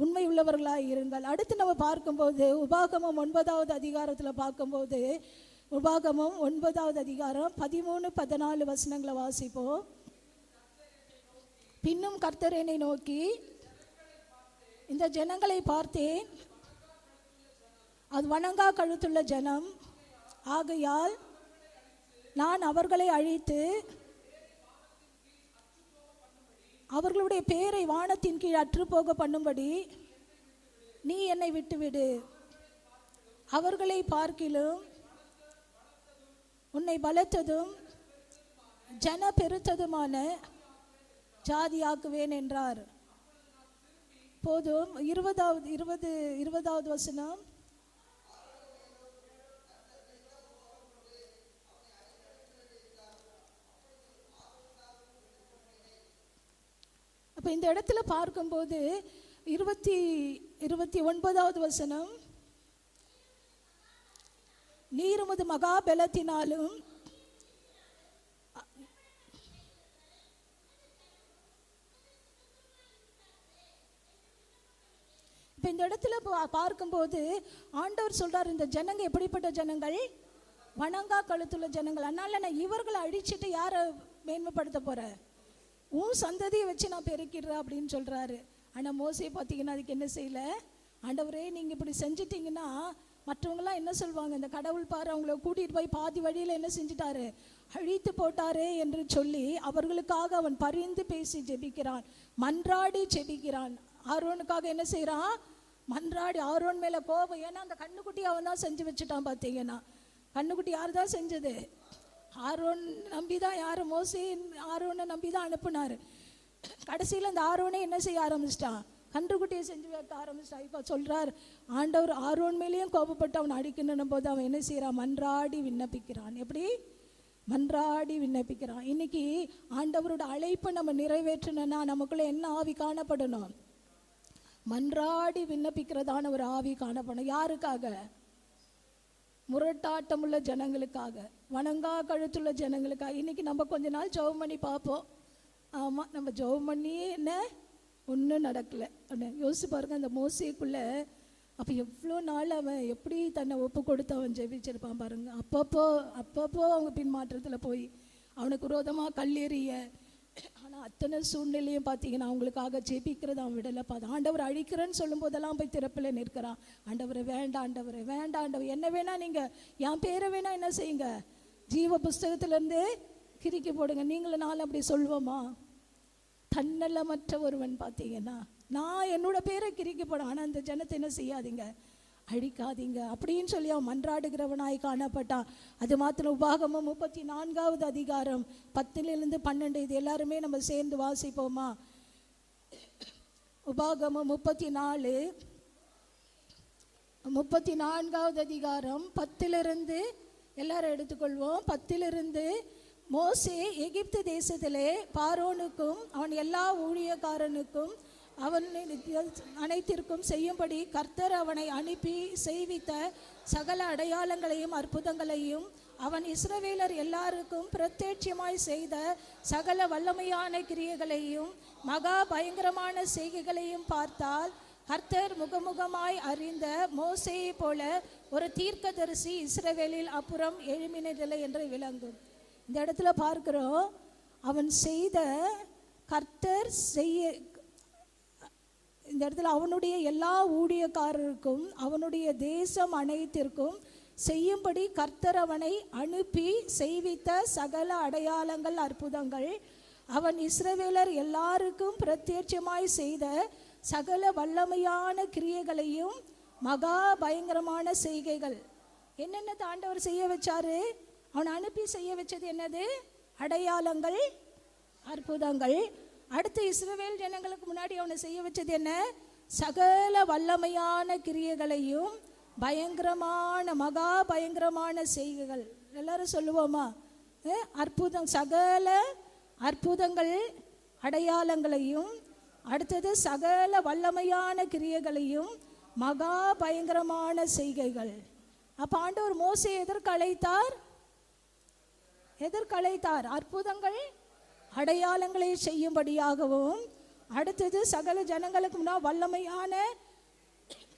உண்மை உள்ளவர்களாக இருங்கள். அடுத்து நம்ம பார்க்கும்போது உபாகமம் 9வது அதிகாரத்தில் பார்க்கும்போது, உபாகமம் 9வது அதிகாரம் 13-14 வசனங்களை வாசிப்போம். பின்னும் கர்த்தர் என்னை நோக்கி, இந்த ஜனங்களை பார்த்தேன், அது வணங்கா கழுத்துள்ள ஜனம், ஆகையால் நான் அவர்களை அழித்து அவர்களுடைய பேரை வானத்தின் கீழ் அற்றுப்போக பண்ணும்படி நீ என்னை விட்டுவிடு. அவர்களை பார்க்கிலும் உன்னை பலத்ததும் ஜன பெருத்ததுமான ஜாதியாக்குவேன் என்றார். போதும். 20வது வசனம். அப்போ இந்த இடத்துல பார்க்கும்போது 29வது வசனம், நீர் உமது மகாபலத்தினாலும் இப்போ இந்த இடத்துல பார்க்கும்போது ஆண்டவர் சொல்றார், இந்த ஜனங்க எப்படிப்பட்ட ஜனங்கள், வணங்கா கழுத்துள்ள ஜனங்கள். அதனால நான் இவர்களை அழிச்சிட்டு யாரை மேன்மைப்படுத்த போறேன், உன் சந்ததியை வச்சு நான் பெருக்கிடுறேன் அப்படின்னு சொல்றாரு. ஆனால் மோசையை பார்த்தீங்கன்னா அதுக்கு என்ன செய்யல. ஆண்டவரே நீங்கள் இப்படி செஞ்சிட்டிங்கன்னா மற்றவங்களாம் என்ன சொல்லுவாங்க, இந்த கடவுள் பாரு அவங்கள கூட்டிகிட்டு போய் பாதி வழியில் என்ன செஞ்சிட்டாரு, அழித்து போட்டாரே என்று சொல்லி அவர்களுக்காக அவன் பரிந்து பேசி ஜெபிக்கிறான், மன்றாடி ஜெபிக்கிறான். ஆரோனுக்காக என்ன செய்கிறான், மன்றாடி. ஆரோன் மேலே கோபம். ஏன்னா அந்த கண்ணுக்குட்டி அவன் தான் செஞ்சு வச்சுட்டான். பார்த்தீங்கன்னா கண்ணுக்குட்டி யார் தான் செஞ்சது, ஆரோன் நம்பி தான். யார், மோசே ஆரோனை நம்பி தான் அனுப்புனார். கடைசியில் அந்த ஆரோனை என்ன செய்ய ஆரம்பிச்சிட்டான், கன்றுக்குட்டியை செஞ்சு வைக்க ஆரம்பிச்சிட்டான். இப்போ சொல்கிறார் ஆண்டவர் ஆரோன் மேலேயும் கோபப்பட்டு அவன் அடிக்கணும் போது அவன் என்ன செய்கிறான், மன்றாடி விண்ணப்பிக்கிறான். எப்படி மன்றாடி விண்ணப்பிக்கிறான். இன்னைக்கு ஆண்டவரோட அழைப்பை நம்ம நிறைவேற்றணும்னா நமக்குள்ளே என்ன ஆவி காணப்படணும், மன்றாடி விண்ணப்பிக்கிறதான ஒரு ஆவி காணப்படணும். யாருக்காக, முரட்டாட்டமுள்ள ஜனங்களுக்காக, வணங்கா கழுத்துள்ள ஜனங்களுக்காக. இன்றைக்கி நம்ம கொஞ்ச நாள் ஜெபம் பண்ணி பார்ப்போம். ஆமாம், நம்ம ஜெபம் பண்ணி என்ன ஒன்றும் நடக்கலை. யோசிச்சு பாருங்க, அந்த மோசேக்குள்ளே அப்போ எவ்வளோ நாள் அவன் எப்படி தன்னை ஒப்பு கொடுத்து அவன் ஜெபிச்சிருப்பான் பாருங்க. அப்பப்போ அவங்க பின்மாற்றத்தில் போய் அவனுக்கு விரோதமாக கல்லெறிய. ஆனால் அத்தனை சூழ்நிலையும் பார்த்தீங்கன்னா அவங்களுக்காக ஜெபிக்கிறது அவன் விடலை. ஆண்டவர் அழிக்கிறேன்னு சொல்லும் போதெல்லாம் போய் திறப்பில் நிற்கிறான். ஆண்டவரை வேண்டாம், ஆண்டவரை வேண்டாம், ஆண்டவர் என்ன வேணா நீங்கள் என் பேரை வேணா என்ன செய்யுங்க, ஜீவ புஸ்தகத்திலேருந்து கிறுக்கி போடுங்க. நீங்களும் நாள் அப்படி சொல்வோமா? தன்னலமற்ற ஒருவன் பார்த்தீங்கன்னா நான் என்னோட பேரை கிறுக்கி போட, ஆனால் அந்த ஜனத்தை என்ன செய்யாதீங்க, அழிக்காதீங்க அப்படின்னு சொல்லி அவன் மன்றாடுகிறவனாய் காணப்பட்டான். அது மாத்திரம் உபாகமம் 34வது அதிகாரம் 10-12 இது எல்லாருமே நம்ம சேர்ந்து வாசிப்போமா? உபாகமம் 34வது அதிகாரம் 10-12 எல்லாரும் எடுத்துக்கொள்வோம். 10 மோசே எகிப்து தேசத்திலே பார்வோனுக்கும் அவன் எல்லா ஊழியக்காரனுக்கும் அவன் அனைத்திற்கும் செய்யும்படி கர்த்தர் அவனை அனுப்பி செய்வித்த சகல அடையாளங்களையும் அற்புதங்களையும் அவன் இஸ்ரவேலர் எல்லாருக்கும் பிரத்யட்சமாய் செய்த சகல வல்லமையான கிரியைகளையும் மகா பயங்கரமான செய்கைகளையும் பார்த்தால், கர்த்தர் முகமுகமாய் அறிந்த மோசேயை போல ஒரு தீர்க்கதரிசி இஸ்ரவேலில் அப்புறம் எழும்பினதில்லை என்று விளங்கும். இந்த இடத்துல பார்க்கிறோம், அவன் செய்த கர்த்தர் செய்ய, இந்த இடத்துல அவனுடைய எல்லா ஊழியக்காரருக்கும் அவனுடைய தேசம் அனைத்திற்கும் செய்யும்படி கர்த்தர் அவனை அனுப்பி செய்வித்த சகல அடையாளங்கள் அற்புதங்கள், அவன் இஸ்ரவேலர் எல்லாருக்கும் பிரத்யட்சமாய் செய்த சகல வல்லமையான கிரியைகளையும் மகா பயங்கரமான செய்கைகள். என்னென்ன ஆண்டவர் செய்ய வச்சாரு? அவனை அனுப்பி செய்ய வச்சது என்னது? அடையாளங்கள் அற்புதங்கள். அடுத்து இஸ்ரவேல் ஜனங்களுக்கு முன்னாடி அவனை செய்ய வச்சது என்ன? சகல வல்லமையான கிரியைகளையும் பயங்கரமான மகா பயங்கரமான செய்கைகள். எல்லாரும் சொல்லுவோமா? அற்புதம், சகல அற்புதங்கள் அடையாளங்களையும், அடுத்தது சகல வல்லமையான கிரியைகளையும் மகா பயங்கரமான செய்கைகள். அப்ப ஆண்டவர் மோசே எதற்கு அழைத்தார்? அற்புதங்கள் அடையாளங்களை செய்யும்படியாகவும், அடுத்தது சகல ஜனங்களுக்கு முன்னால் வல்லமையான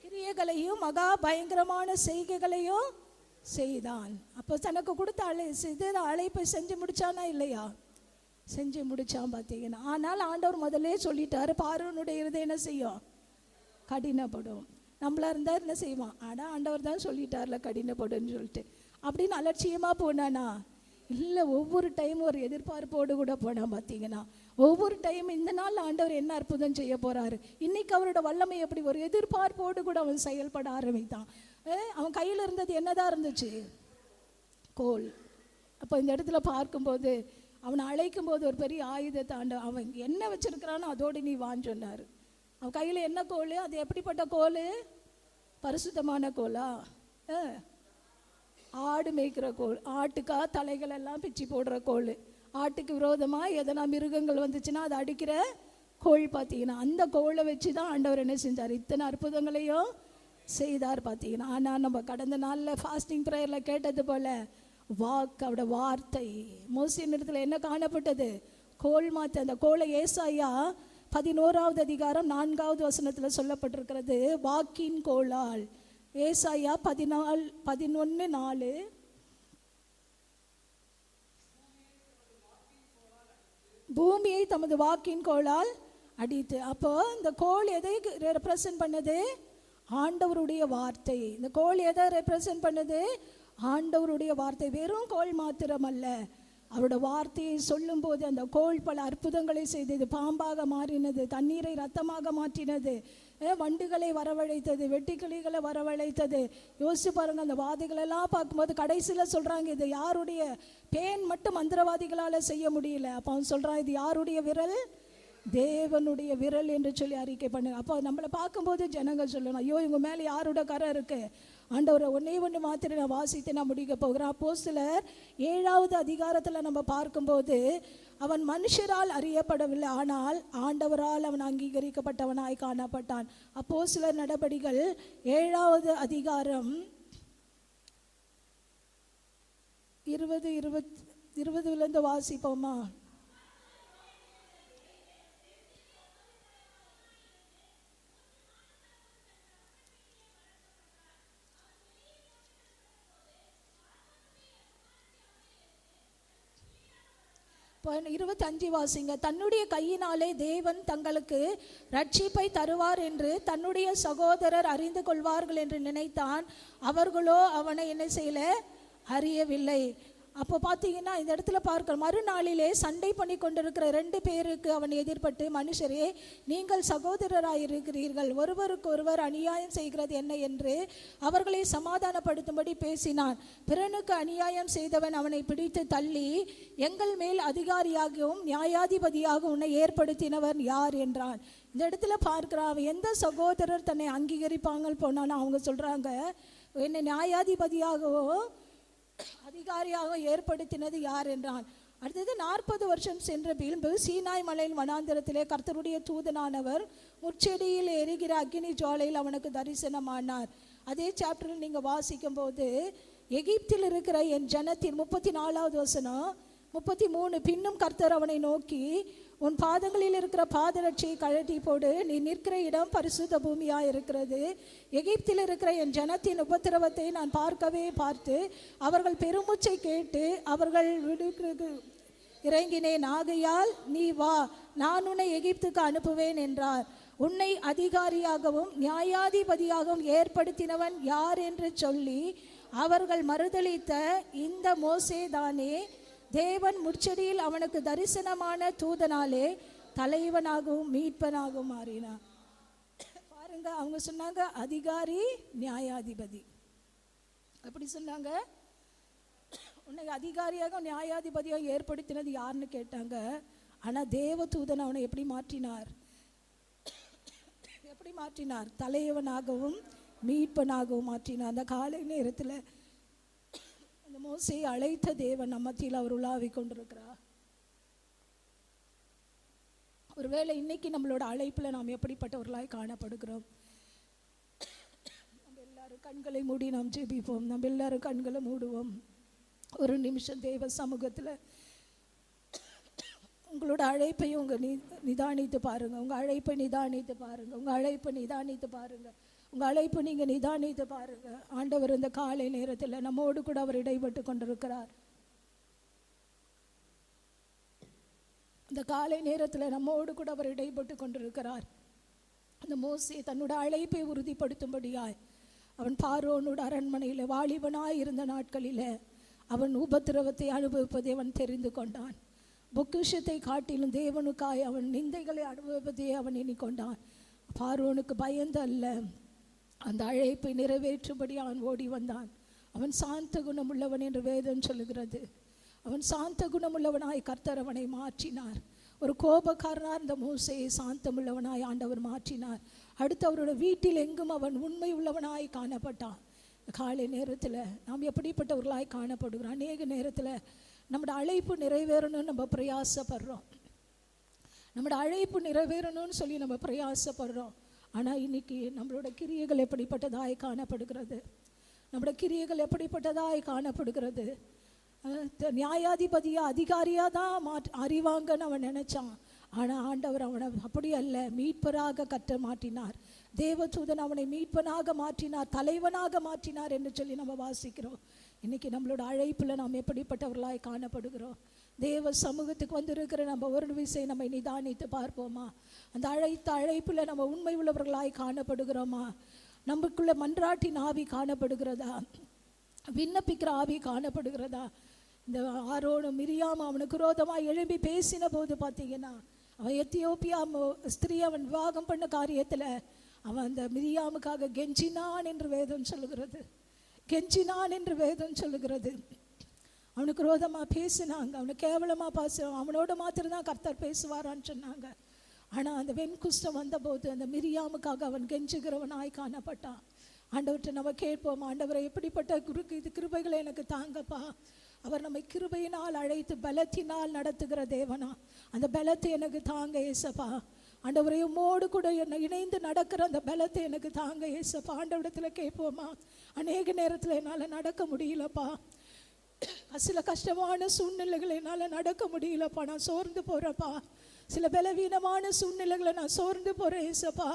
கிரியைகளையும் மகா பயங்கரமான செய்கைகளையும் செய்தான். அப்போ தனக்கு கொடுத்த அழைப்பை செஞ்சு முடிச்சானா இல்லையா? செஞ்சு முடிச்சான் பார்த்தீங்கன்னா. ஆனால் ஆண்டவர் முதலே சொல்லிட்டாரு, பார்வோனுடைய இருதயம் என்ன செய்யும்? கடினப்படும். நம்மளா இருந்தா என்ன செய்வான்? ஆண்டவர் தான் சொல்லிட்டார்ல கடினப்படும்னு சொல்லிட்டு அப்படின்னு அலட்சியமா போனானா? இல்லை, ஒவ்வொரு டைம் ஒரு எதிர்பார்ப்போடு கூட போனான் பார்த்தீங்கன்னா. ஒவ்வொரு டைம் இந்த நாள் ஆண்டவர் என்ன அற்புதம் செய்ய போறாரு, இன்னைக்கு அவரோட வல்லமை எப்படி, ஒரு எதிர்பார்ப்போடு கூட அவன் செயல்பட ஆரம்பித்தான். அவன் கையில் இருந்தது என்னதான் இருந்துச்சு? கோல். அப்போ இந்த இடத்துல பார்க்கும்போது அவனை அழைக்கும் போது ஒரு பெரிய ஆயுதத்தை அவன் என்ன வச்சிருக்கிறானோ அதோடு நீ வான்னு சொன்னார். அவன் கையில் என்ன கோல்? அது எப்படிப்பட்ட கோல்? பரிசுத்தமான கோலா? ஆடு மேய்க்கிற கோல். ஆட்டுக்கா தலைகள் எல்லாம் பிச்சு போடுற கோல். ஆட்டுக்கு விரோதமாக எதனா மிருகங்கள் வந்துச்சுன்னா அதை அடிக்கிற கோல் பார்த்தீங்கன்னா. அந்த கோலை வச்சு தான் ஆண்டவர் என்ன செஞ்சார்? இத்தனை அற்புதங்களையும் செய்தார் பார்த்தீங்கன்னா. ஆனால் நம்ம கடந்த நாளில் ஃபாஸ்டிங் ப்ரேயரில் கேட்டது போல அவட வார்த்தை மோசேயின் இடத்துல என்ன காணப்பட்டது? கோல் மாத்து. அந்த கோலை ஏசாயா 11வது அதிகாரம் 4வது வசனத்தில் சொல்லப்பட்டிருக்கிறது, வாக்கின் கோலால். ஏசாயா 11:4. பூமியை தமது வாக்கின் கோலால் அடித்து. அப்போ இந்த கோல் எதை ரெப்ரசன்ட் பண்ணுது? ஆண்டவருடைய வார்த்தை. இந்த கோல் எதை ரெப்ரசன்ட் பண்ணுது? ஆண்டவருடைய வார்த்தை. வெறும் கோல் மாத்திரம் அல்ல, அவரோட வார்த்தையை சொல்லும் போது அந்த கோல் பல அற்புதங்களை செய்தது. பாம்பாக மாறினது, தண்ணீரை ரத்தமாக மாற்றினது, வண்டுகளை வரவழைத்தது, வெட்டிக்கிளிகளை வரவழைத்தது. யோசிச்சு பாருங்க, அந்த வாதைகளெல்லாம் பார்க்கும்போது கடைசியில் சொல்றாங்க, இது யாருடைய பேன் மட்டும் மந்திரவாதிகளால் செய்ய முடியல. அப்போ அவன் சொல்றான், இது யாருடைய விரல்? தேவனுடைய விரல் என்று சொல்லி அறிக்கை பண்ணுங்க. அப்போ நம்மளை பார்க்கும்போது ஜனங்கள் சொல்லணும், ஐயோ இவங்க மேலே யாரோட கரை இருக்கு? ஆண்டவரை ஒன்று மாத்திரம் நான் வாசித்து நான் முடிக்க போகிறேன். அப்போஸ்தலர் 7வது அதிகாரத்தில் நம்ம பார்க்கும்போது, அவன் மனுஷரால் அறியப்படவில்லை, ஆனால் ஆண்டவரால் அவன் அங்கீகரிக்கப்பட்டவனாய் காணப்பட்டான். அப்போஸ்தலர் நடபடிகள் 7வது அதிகாரம் 20 வாசிப்போமா? இப்போ 25 வாசிங்க. தன்னுடைய கையினாலே தேவன் தங்களுக்கு ரட்சிப்பை தருவார் என்று தன்னுடைய சகோதரர் அறிந்து கொள்வார்கள் என்று நினைத்தான். அவர்களோ அவனை என்ன செய்யல? அறியவில்லை. அப்போ பார்த்தீங்கன்னா இந்த இடத்துல பார்க்க, மறுநாளிலே சண்டை பண்ணி கொண்டிருக்கிற 2 பேருக்கு அவன் எதிர்பட்டு, மனுஷரே நீங்கள் சகோதரராயிருக்கிறீர்கள், ஒருவருக்கு ஒருவர் அநியாயம் செய்கிறது என்ன என்று அவர்களை சமாதானப்படுத்தும்படி பேசினான். பிறனுக்கு அநியாயம் செய்தவன் அவனை பிடித்து தள்ளி, எங்கள் மேல் அதிகாரியாகவும் நியாயாதிபதியாகவும் உன்னை ஏற்படுத்தினவன் யார் என்றான். இந்த இடத்துல பார்க்கிறான், எந்த சகோதரர் தன்னை அங்கீகரிப்பாங்க போனாலும் அவங்க சொல்றாங்க, என்னை நியாயாதிபதியாகவோ அதிகாரியாக ஏற்படுத்தினது யார் என்றான். அடுத்தது 40 வருஷம் சென்ற பின்பு சீனாய் மலையின் வனாந்திரத்திலே கர்த்தருடைய தூதனானவர் முட்செடியில் எரிகிற அக்கினி ஜுவாலையில் அவனுக்கு தரிசனமானார். அதே சாப்டரில் நீங்கள் வாசிக்கும் போது எகிப்தில் இருக்கிற என் ஜனத்தின் 34வது வசனம் 33, பின்னும் கர்த்தர் அவனை நோக்கி, உன் பாதங்களில் இருக்கிற பாதரட்சியை கழட்டி போடு, நீ நிற்கிற இடம் பரிசுத்த பூமியாக இருக்கிறது. எகிப்தில் இருக்கிற என் ஜனத்தின் உபத்திரவத்தை நான் பார்த்து அவர்கள் பெருமூச்சை கேட்டு அவர்கள் இறங்கினேன். ஆகையால் நீ வா, நான் உன்னை எகிப்துக்கு அனுப்புவேன் என்றார். உன்னை அதிகாரியாகவும் நியாயாதிபதியாகவும் ஏற்படுத்தினவன் யார் என்று சொல்லி அவர்கள் மறுதலித்த இந்த மோசே தானே தேவன் முட்செடியில் அவனுக்கு தரிசனமான தூதனாலே தலைவனாகவும் மீட்பனாகவும் மாறினார். பாருங்க, அவங்க சொன்னாங்க அதிகாரி நியாயாதிபதி. அப்படி சொன்னாங்க. உன்னை அதிகாரியாக நியாயாதிபதியாக ஏற்படுத்தினது யாருன்னு கேட்டாங்க. ஆனால் தேவ தூதன் அவனை எப்படி மாற்றினார்? தலைவனாகவும் மீட்பனாகவும் மாற்றினார். அந்த காலை நேரத்தில் அந்த மோசேயை அழைத்த தேவன் நம்ம மத்தியில் அவர் உலாவி கொண்டிருக்கிறார். ஒருவேளை இன்னைக்கு நம்மளோட அழைப்பில் நாம் எப்படிப்பட்டவர்களாய் காணப்படுகிறோம்? நம்ம எல்லாரும் கண்களை மூடி நாம் ஜெபிப்போம். நம்ம எல்லாரும் கண்களை மூடுவோம். ஒரு நிமிஷம் தேவ சமூகத்தில் உங்களோட அழைப்பையும் நிதானித்து பாருங்க. உங்கள் அழைப்பை நிதானித்து பாருங்க. உங்கள் அழைப்பு நீங்கள் நிதானித்து பாருங்க. ஆண்டவர் இந்த காலை நேரத்தில் நம்மோடு கூட அவர் இடைப்பட்டு கொண்டிருக்கிறார். இந்த காலை நேரத்தில் நம்மோடு கூட அவர் இடைப்பட்டு கொண்டிருக்கிறார். அந்த மோசே தன்னோட அழைப்பை உறுதிப்படுத்தும்படியாய் அவன் பார்வோனோட அரண்மனையில் வாலிபனாய் இருந்த நாட்களில் அவன் உபத்திரவத்தை அனுபவிப்பதை அவன் தெரிந்து கொண்டான். பொக்கிஷத்தை காட்டிலும் தேவனுக்காய் அவன் நிந்தைகளை அனுபவிப்பதையே அவன் எண்ணிக்கொண்டான். பார்வோனுக்கு பயந்து அல்ல, அந்த அழைப்பை நிறைவேற்றும்படி அவன் ஓடி வந்தான். அவன் சாந்த குணமுள்ளவன் என்று வேதம் சொல்லுகிறது. அவன் சாந்த குணமுள்ளவனாய் கர்த்தர் அவனை மாற்றினார். ஒரு கோபக்காரனார் இந்த மோசேயை சாந்தமுள்ளவனாய் ஆண்டவர் மாற்றினார். அடுத்து அவரோட வீட்டில் எங்கும் அவன் உண்மை உள்ளவனாய் காணப்பட்டான். காலை நேரத்தில் நாம் எப்படிப்பட்டவர்களாய் காணப்படுகிறோம்? அநேக நேரத்தில் நம்மளோட அழைப்பு நிறைவேறணும்னு நம்ம பிரயாசப்படுறோம். நம்மளோட அழைப்பு நிறைவேறணும்னு சொல்லி நம்ம பிரயாசப்படுறோம். ஆனால் இன்னைக்கு நம்மளோட கிரியைகள் எப்படிப்பட்டதாய் காணப்படுகிறது? நியாயாதிபதியா அதிகாரியாக தான் அறிவாங்கன்னு அவன் நினைச்சான். ஆனால் ஆண்டவர் அவனை அப்படி அல்ல, மீட்பராக கற்று மாற்றினார். தேவதூதன் அவனை மீட்பனாக மாற்றினார், தலைவனாக மாற்றினார் என்று சொல்லி நம்ம வாசிக்கிறோம். இன்னைக்கு நம்மளோட அழைப்பில் நாம் எப்படிப்பட்டவர்களாய் காணப்படுகிறோம்? தேவ சமூகத்துக்கு வந்திருக்கிற நம்ம ஒரு விஷயம் நம்மை நிதானித்து பார்ப்போமா? அந்த அழைப்பில் நம்ம உண்மை உள்ளவர்களாய் காணப்படுகிறோமா? நமக்குள்ள மன்றாட்டின் ஆவி காணப்படுகிறதா? விண்ணப்பிக்கிற ஆவி காணப்படுகிறதா? இந்த ஆரோன் மிரியாம் அவனுக்கு விரோதமாக எழும்பி பேசின போது பார்த்தீங்கன்னா, அவன் எத்தியோப்பியா ஸ்திரீ அவன் விவாகம் பண்ண காரியத்தில் அவன் அந்த மிரியாமுக்காக கெஞ்சினான் என்று வேதம் சொல்லுகிறது. அவனுக்கு விரோதமாக பேசினாங்க, அவனை கேவலமாக பேசுவான், அவனோட மாத்திரம்தான் கர்த்தர் பேசுவாரான்னு சொன்னாங்க. ஆனால் அந்த வெண்குஷ்டம் வந்தபோது அந்த மிரியாமுக்காக அவன் கெஞ்சுகிறவனாய் காணப்பட்டான். ஆண்டவர்கிட்ட நம்ம கேட்போம், ஆண்டவரை எப்படிப்பட்ட இது கிருபைகளை எனக்கு தாங்கப்பா. அவர் நம்மை கிருபையினால் அழைத்து பலத்தினால் நடத்துகிற தேவனா, அந்த பலத்தை எனக்கு தாங்க ஏசப்பா. ஆண்டவரை உம்மோடு கூட என்னை இணைந்து நடக்கிற அந்த பலத்தை எனக்கு தாங்க ஏசப்பா. ஆண்டவரிடத்தில் கேட்போமா? அநேக நேரத்தில் என்னால் நடக்க முடியலப்பா, சில கஷ்டமான சூழ்நிலைகளை என்னால் நடக்க முடியலப்பா, நான் சோர்ந்து போகிறப்பா. சில பலவீனமான சூழ்நிலைகளை நான் சோர்ந்து போகிறேன் ஏசப்பா.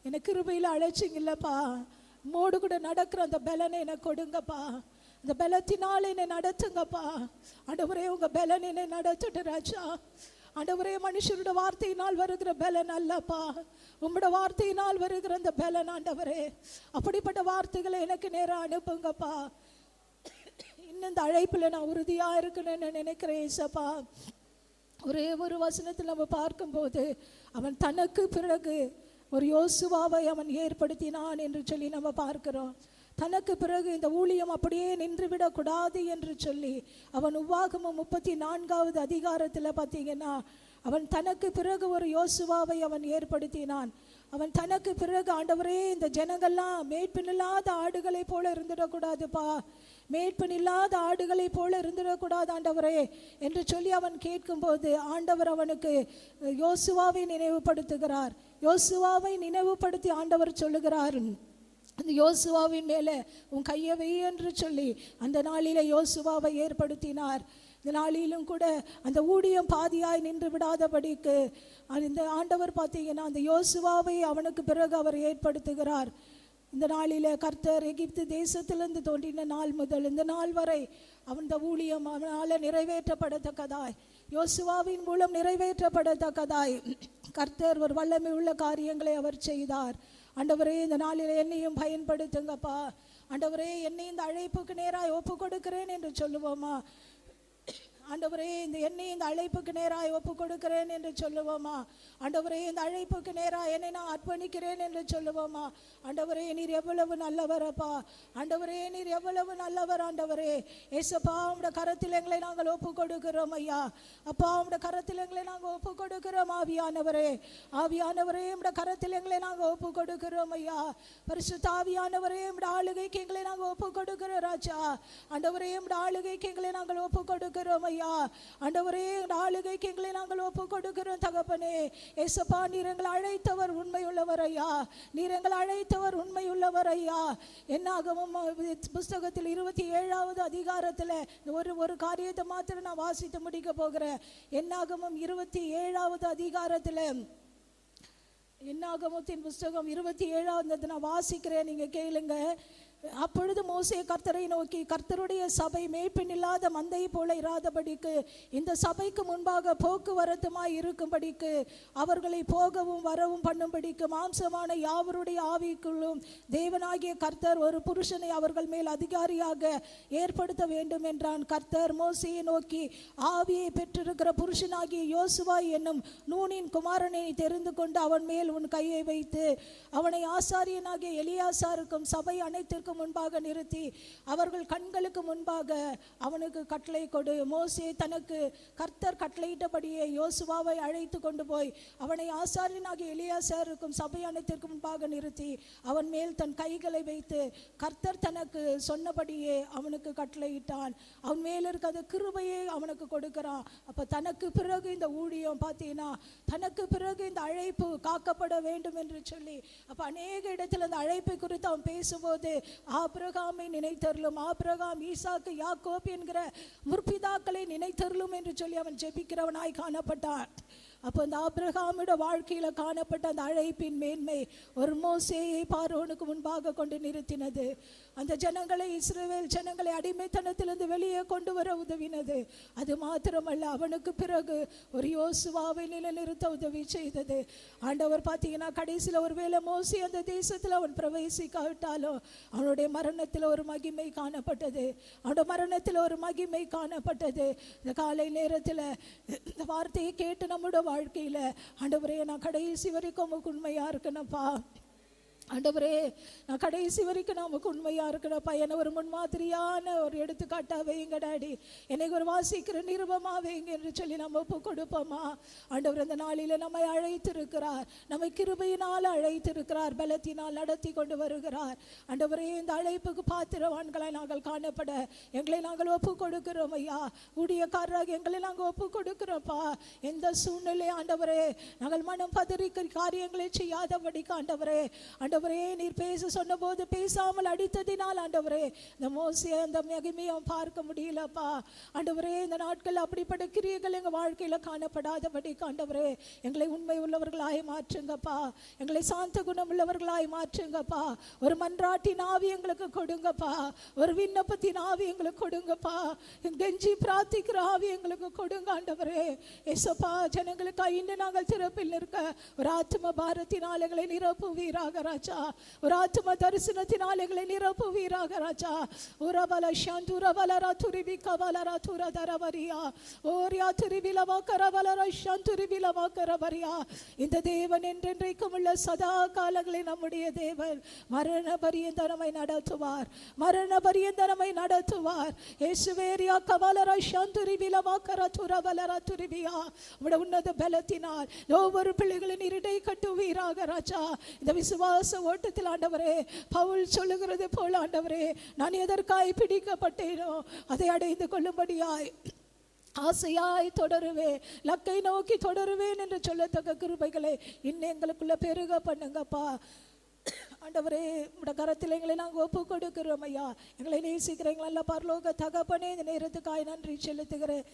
எனக்கு கிருபையில் அழைச்சிங்கல்லப்பா, உம்மோடு கூட நடக்கிற அந்த பலனை எனக்கு கொடுங்கப்பா. அந்த பலத்தினால் என்னை நடத்துங்கப்பா. ஆண்டவரே உங்கள் பலன் என்னை நடத்துட்டு ராஜா. ஆண்டவரே மனுஷரோட வார்த்தையினால் வருகிற பலன் அல்லப்பா, உங்களோட வார்த்தையினால் வருகிற அந்த பலன் ஆண்டவரே. அப்படிப்பட்ட வார்த்தைகளை எனக்கு நேராக அனுப்புங்கப்பா. இன்னும் இந்த அழைப்பில் நான் உறுதியாக இருக்கணும்னு நினைக்கிறேன் ஏசப்பா. ஒரே ஒரு வசனத்தில் நம்ம பார்க்கும்போது, அவன் தனக்கு பிறகு ஒரு யோசுவாவை அவன் ஏற்படுத்தினான் என்று சொல்லி நம்ம பார்க்கிறோம். தனக்கு பிறகு இந்த ஊழியம் அப்படியே நின்றுவிடக்கூடாது என்று சொல்லி அவன் உபாகமம் 34வது அதிகாரத்தில் பார்த்தீங்கன்னா, அவன் தனக்கு பிறகு ஒரு யோசுவாவை அவன் ஏற்படுத்தினான். அவன் தனக்கு பிறகு ஆண்டவரே இந்த ஜனங்கள்லாம் மேய்ப்பில்லாத ஆடுகளை போல இருந்துடக்கூடாதுப்பா, மேய்ப்பன் இல்லாத ஆடுகளை போல இருந்துடக்கூடாது ஆண்டவரே என்று சொல்லி அவன் கேட்கும்போது ஆண்டவர் அவனுக்கு யோசுவாவை நினைவுபடுத்துகிறார். யோசுவாவை நினைவுபடுத்தி ஆண்டவர் சொல்லுகிறார், அந்த யோசுவாவின் மேலே உன் கையை வை என்று சொல்லி அந்த நாளிலே யோசுவாவை ஏற்படுத்தினார். இந்த நாளிலும் கூட அந்த ஊழியம் பாதியாய் நின்று விடாதபடிக்கு இந்த ஆண்டவர் பார்த்தீங்கன்னா அந்த யோசுவாவை அவனுக்கு பிறகு அவர் ஏற்படுத்துகிறார். இந்த நாளில் கர்த்தர் எகிப்து தேசத்திலிருந்து தோன்றின நாள் முதல் இந்த நாள் வரை அந்த ஊழியம் அவனால் நிறைவேற்றப்படத்தக்கதாய், யோசுவாவின் மூலம் நிறைவேற்றப்படத்தக்கதாய் கர்த்தர் ஒரு வல்லமை உள்ள காரியங்களை அவர் செய்தார். ஆண்டவரே, இந்த நாளில் என்னையும் பயன்படுத்துங்கப்பா. ஆண்டவரே, என்னை இந்த அழைப்புக்கு நேராக ஒப்பு கொடுக்கிறேன் என்று சொல்லுவோமா? ஆண்டவரே, இந்த அழைப்புக்கு நேராக ஒப்பு கொடுக்கிறேன் என்று சொல்லுவோமா? ஆண்டவரே, இந்த அழைப்புக்கு நேராக என்னை நான் அர்ப்பணிக்கிறேன் என்று சொல்லுவோமா? ஆண்டவரே, நீர் எவ்வளவு நல்லவரப்பா. ஆண்டவரே, நீர் எவ்வளவு நல்லவர். ஆண்டவரே ஏசப்பா, உம்முடைய கரத்தில் எங்களை நாங்கள் ஒப்பு கொடுக்கிறோம் ஐயா. அப்பா, உம்முடைய கரத்தில் எங்களை நாங்கள் ஒப்பு கொடுக்கிறோம். ஆவியானவரே, ஆவியானவரே, உம்முடைய கரத்தில் எங்களை நாங்கள் ஒப்பு கொடுக்கிறோம் ஐயா. பரிசுத்த ஆவியானவரே, உம்முடைய ஆளுகைக்கு எங்களை நாங்கள் ஒப்பு கொடுக்கிறோம் ராஜா. ஆண்டவரே, உம்முடைய ஆளுகைக்கு எங்களை நாங்கள் ஒப்பு கொடுக்கிறோம் ஐயா. ஆண்டவரே, ஆளுகைக்கு எங்களை நாங்கள் ஒப்பு கொடுக்கிறோம் தகப்பனே. ஏசப்பா, நீர் எங்களை அழைத்தவர் உண்மையுள்ளவர் ஐயா. நீர் எங்களை அழைத்தவர் உண்மையுள்ளவர் ஐயா. என்னாகமம் புஸ்தகத்தில் 27வது அதிகாரத்தில் ஒரு காரியத்தை மாத்திரம் நான் வாசித்து முடிக்க போகிறேன். என்னாகமம் 27வது அதிகாரத்தில், என்னாகமத்தின் புஸ்தகம் 27வது நான் வாசிக்கிறேன், நீங்க கேளுங்க. அப்பொழுது மோசே கர்த்தரை நோக்கி, கர்த்தருடைய சபை மேய்ப்பன் இல்லாத மந்தை போல இராதபடிக்கு இந்த சபைக்கு முன்பாக போக்குவரத்துமாய் இருக்கும்படிக்கு அவர்களை போகவும் வரவும் பண்ணும்படிக்கு மாம்சமான யாவருடைய ஆவிக்குள்ளும் தேவனாகிய கர்த்தர் ஒரு புருஷனை அவர்கள் மேல் அதிகாரியாக ஏற்படுத்த வேண்டும் என்றான். கர்த்தர் மோசேயை நோக்கி, ஆவியை பெற்றிருக்கிற புருஷனாகிய யோசுவா என்னும் நூனின் குமாரனை தெரிந்து கொண்டு அவன் மேல் உன் கையை வைத்து அவனை ஆசாரியனாகிய எலியாசாருக்கும் சபை அனைத்திற்கும் முன்பாக நிறுத்தி அவர்கள் கண்களுக்கு முன்பாக அவனுக்கு கட்டளை கொடு. மோசே தனக்கு கர்த்தர் கட்டளையிட்டபடியே யோசுவாவை அழைத்து கொண்டு போய் அவனை ஆசாரியனாகிய எலியாசாருக்கும் சபை அனைத்திற்கும் முன்பாக நிறுத்தி அவன் மேல் தன் கைகளை வைத்து கர்த்தர் தனக்கு சொன்னபடியே அவனுக்கு கட்டளையிட்டான். அவன் மேல் இருக்கிற கிருபையை அவனுக்கு கொடுக்கிறான். அப்ப தனக்கு பிறகு இந்த ஊழியம் பார்த்தீங்கன்னா, தனக்கு பிறகு இந்த அழைப்பு காக்கப்பட வேண்டும் என்று சொல்லி அப்ப அநேக இடத்துல அந்த அழைப்பை குறித்து அவன் பேசும்போது ஆபிரகாமை நினைத்தருளும், ஆபிரகாம், ஈசாக்கு, யாக்கோப் என்கிற முற்பிதாக்களை நினைத்தருளும் என்று சொல்லி அவன் ஜெபிக்கிறவனாய் காணப்பட்டான். அப்போ அந்த ஆபிரகாமோட வாழ்க்கையில காணப்பட்ட அந்த அழைப்பின் மேன்மை ஒரு மோசேயை பார்வோனுக்கு முன்பாக கொண்டு நிறுத்தினது. அந்த ஜனங்களை, இஸ்ரவேல் ஜனங்களை அடிமைத்தனத்திலிருந்து வெளியே கொண்டு வர உதவினது. அது மாத்திரமல்ல, அவனுக்கு பிறகு ஒரு யோசுவாவை நிலைநிறுத்த உதவி செய்தது. ஆண்டவர் பார்த்தீங்கன்னா, கடைசியில் ஒருவேளை மோசே அந்த தேசத்தில் அவன் பிரவேசிக்காவிட்டாலும் அவனுடைய மரணத்தில் ஒரு மகிமை காணப்பட்டது. அவனுடைய மரணத்தில் ஒரு மகிமை காணப்பட்டது. இந்த காலை நேரத்தில் இந்த வார்த்தையை கேட்டு நம்முடைய வாழ்க்கையில, ஆண்டவரே, நான் கடைசி வரைக்கும் உமக்கு உண்மையா இருக்கணும்ப்பா. ஆண்டவரே, நான் கடைசி வரைக்கும் நமக்கு உண்மையா இருக்கணும்ப்பா. என்னை ஒரு முன்மாதிரியான ஒரு எடுத்துக்காட்டா வைங்க டாடி, என்னை ஒரு வாசிக்கிற நிருபமா வைங்க என்று சொல்லி நம்ம ஒப்பு கொடுப்போமா? ஆண்டவர் இந்த நாளில நம்மை அழைத்திருக்கிறார், நம்மை கிருபையினால் அழைத்திருக்கிறார், பலத்தினால் நடத்தி கொண்டு வருகிறார். ஆண்டவரே, இந்த அழைப்புக்கு பாத்திரவான்களாய் நாங்கள் காணப்பட எங்களை நாங்கள் ஒப்பு கொடுக்கிறோம் ஐயா. ஊழியக்காரராக எங்களை நாங்கள் ஒப்பு கொடுக்கிறோம்ப்பா. எந்த சூழ்நிலை ஆண்டவரே நாங்கள் மனம் பதறி காரியங்களை செய்யாதபடிக்கு ஆண்டவரே, ஆண்டவரே, நீர் பேச சொன்ன போது பேசாமல் அடித்ததினால் ஆண்டவரே இந்த மோசே அந்த மகிமையை பார்க்க முடியலப்பா. ஆண்டவரே, இந்த நாட்கள் அப்படிப்பட்ட கிரியைகள் எங்கள் வாழ்க்கையில காணப்படாதபடிக்கு ஆண்டவரே எங்களை உண்மை உள்ளவர்களாய் மாற்றுங்கப்பா. எங்களை சாந்த குணம் உள்ளவர்களாய் மாற்றுங்கப்பா. ஒரு மன்றாட்டின் ஆவி எங்களுக்கு கொடுங்கப்பா. ஒரு விண்ணப்பத்தின் ஆவி எங்களுக்கு கொடுங்கப்பா. கெஞ்சி பிரார்த்திக்கிற ஆவி எங்களுக்கு கொடுங்க ஆண்டவரே. ஏசப்பா, ஜனங்களுக்கு இன்னும் நாங்கள் திறப்பில் இருக்க ஒரு ஆத்ம பாரத்தினால் எங்களை நிரப்புவீராக ராஜா. ஒரு ஆத்ம தரிசனத்தினால் எங்களை நிரப்புவீராக ராஜா. உரபல ஷந்துரபல ராதுரிபி கபல ராதுர தரவரியா ஓரியா துரிபிலவா கரபல ஷந்துரிபிலவா கரவரியா. இந்த தேவன் என்றென்றைக்கும் உள்ள சதா காலங்களில் நம்முடைய தேவன் மரண பரியந்தனமை நடத்துவார், மரண பரியந்தனமை நடத்துவார். இயேசுவேரியா கபல ஷந்துரிபிலவா கரதுரபல ராதுரிபியா. உம்முடைய உன்னத பலத்தினால் ஒவ்வொரு பிள்ளைகளின் இருடை கட்டுவீராக ராஜா. இந்த விசுவாச விசுவாச ஓட்டத்தில் ஆண்டவரே பவுல் சொல்லுகிறது போல ஆண்டவரே, நான் எதற்காய் பிடிக்கப்பட்டேனோ அதை அடைந்து கொள்ளும்படியாய் ஆசையாய் தொடருவேன், லக்கை நோக்கி தொடருவேன் என்று சொல்லத்தக்க கிருபைகளை இன்னும் எங்களுக்குள்ள பெருக பண்ணுங்கப்பா. ஆண்டவரே, உடைய கரத்தில் எங்களை நாங்கள் ஒப்பு கொடுக்கிறோம் ஐயா. எங்களை நேசிக்கிறீங்களா நல்ல பரலோக தகப்பனே, இந்த நேரத்துக்காய் நன்றி செலுத்துகிறேன்.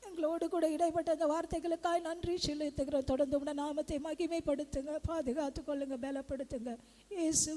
எங்களோடு கூட இடைப்பட்ட அந்த வார்த்தைகளுக்காய் நன்றி செலுத்துகிறேன். தொடர்ந்து உடைய நாமத்தை மகிமைப்படுத்துங்க, பாதுகாத்து கொள்ளுங்க, பலப்படுத்துங்க. இயேசு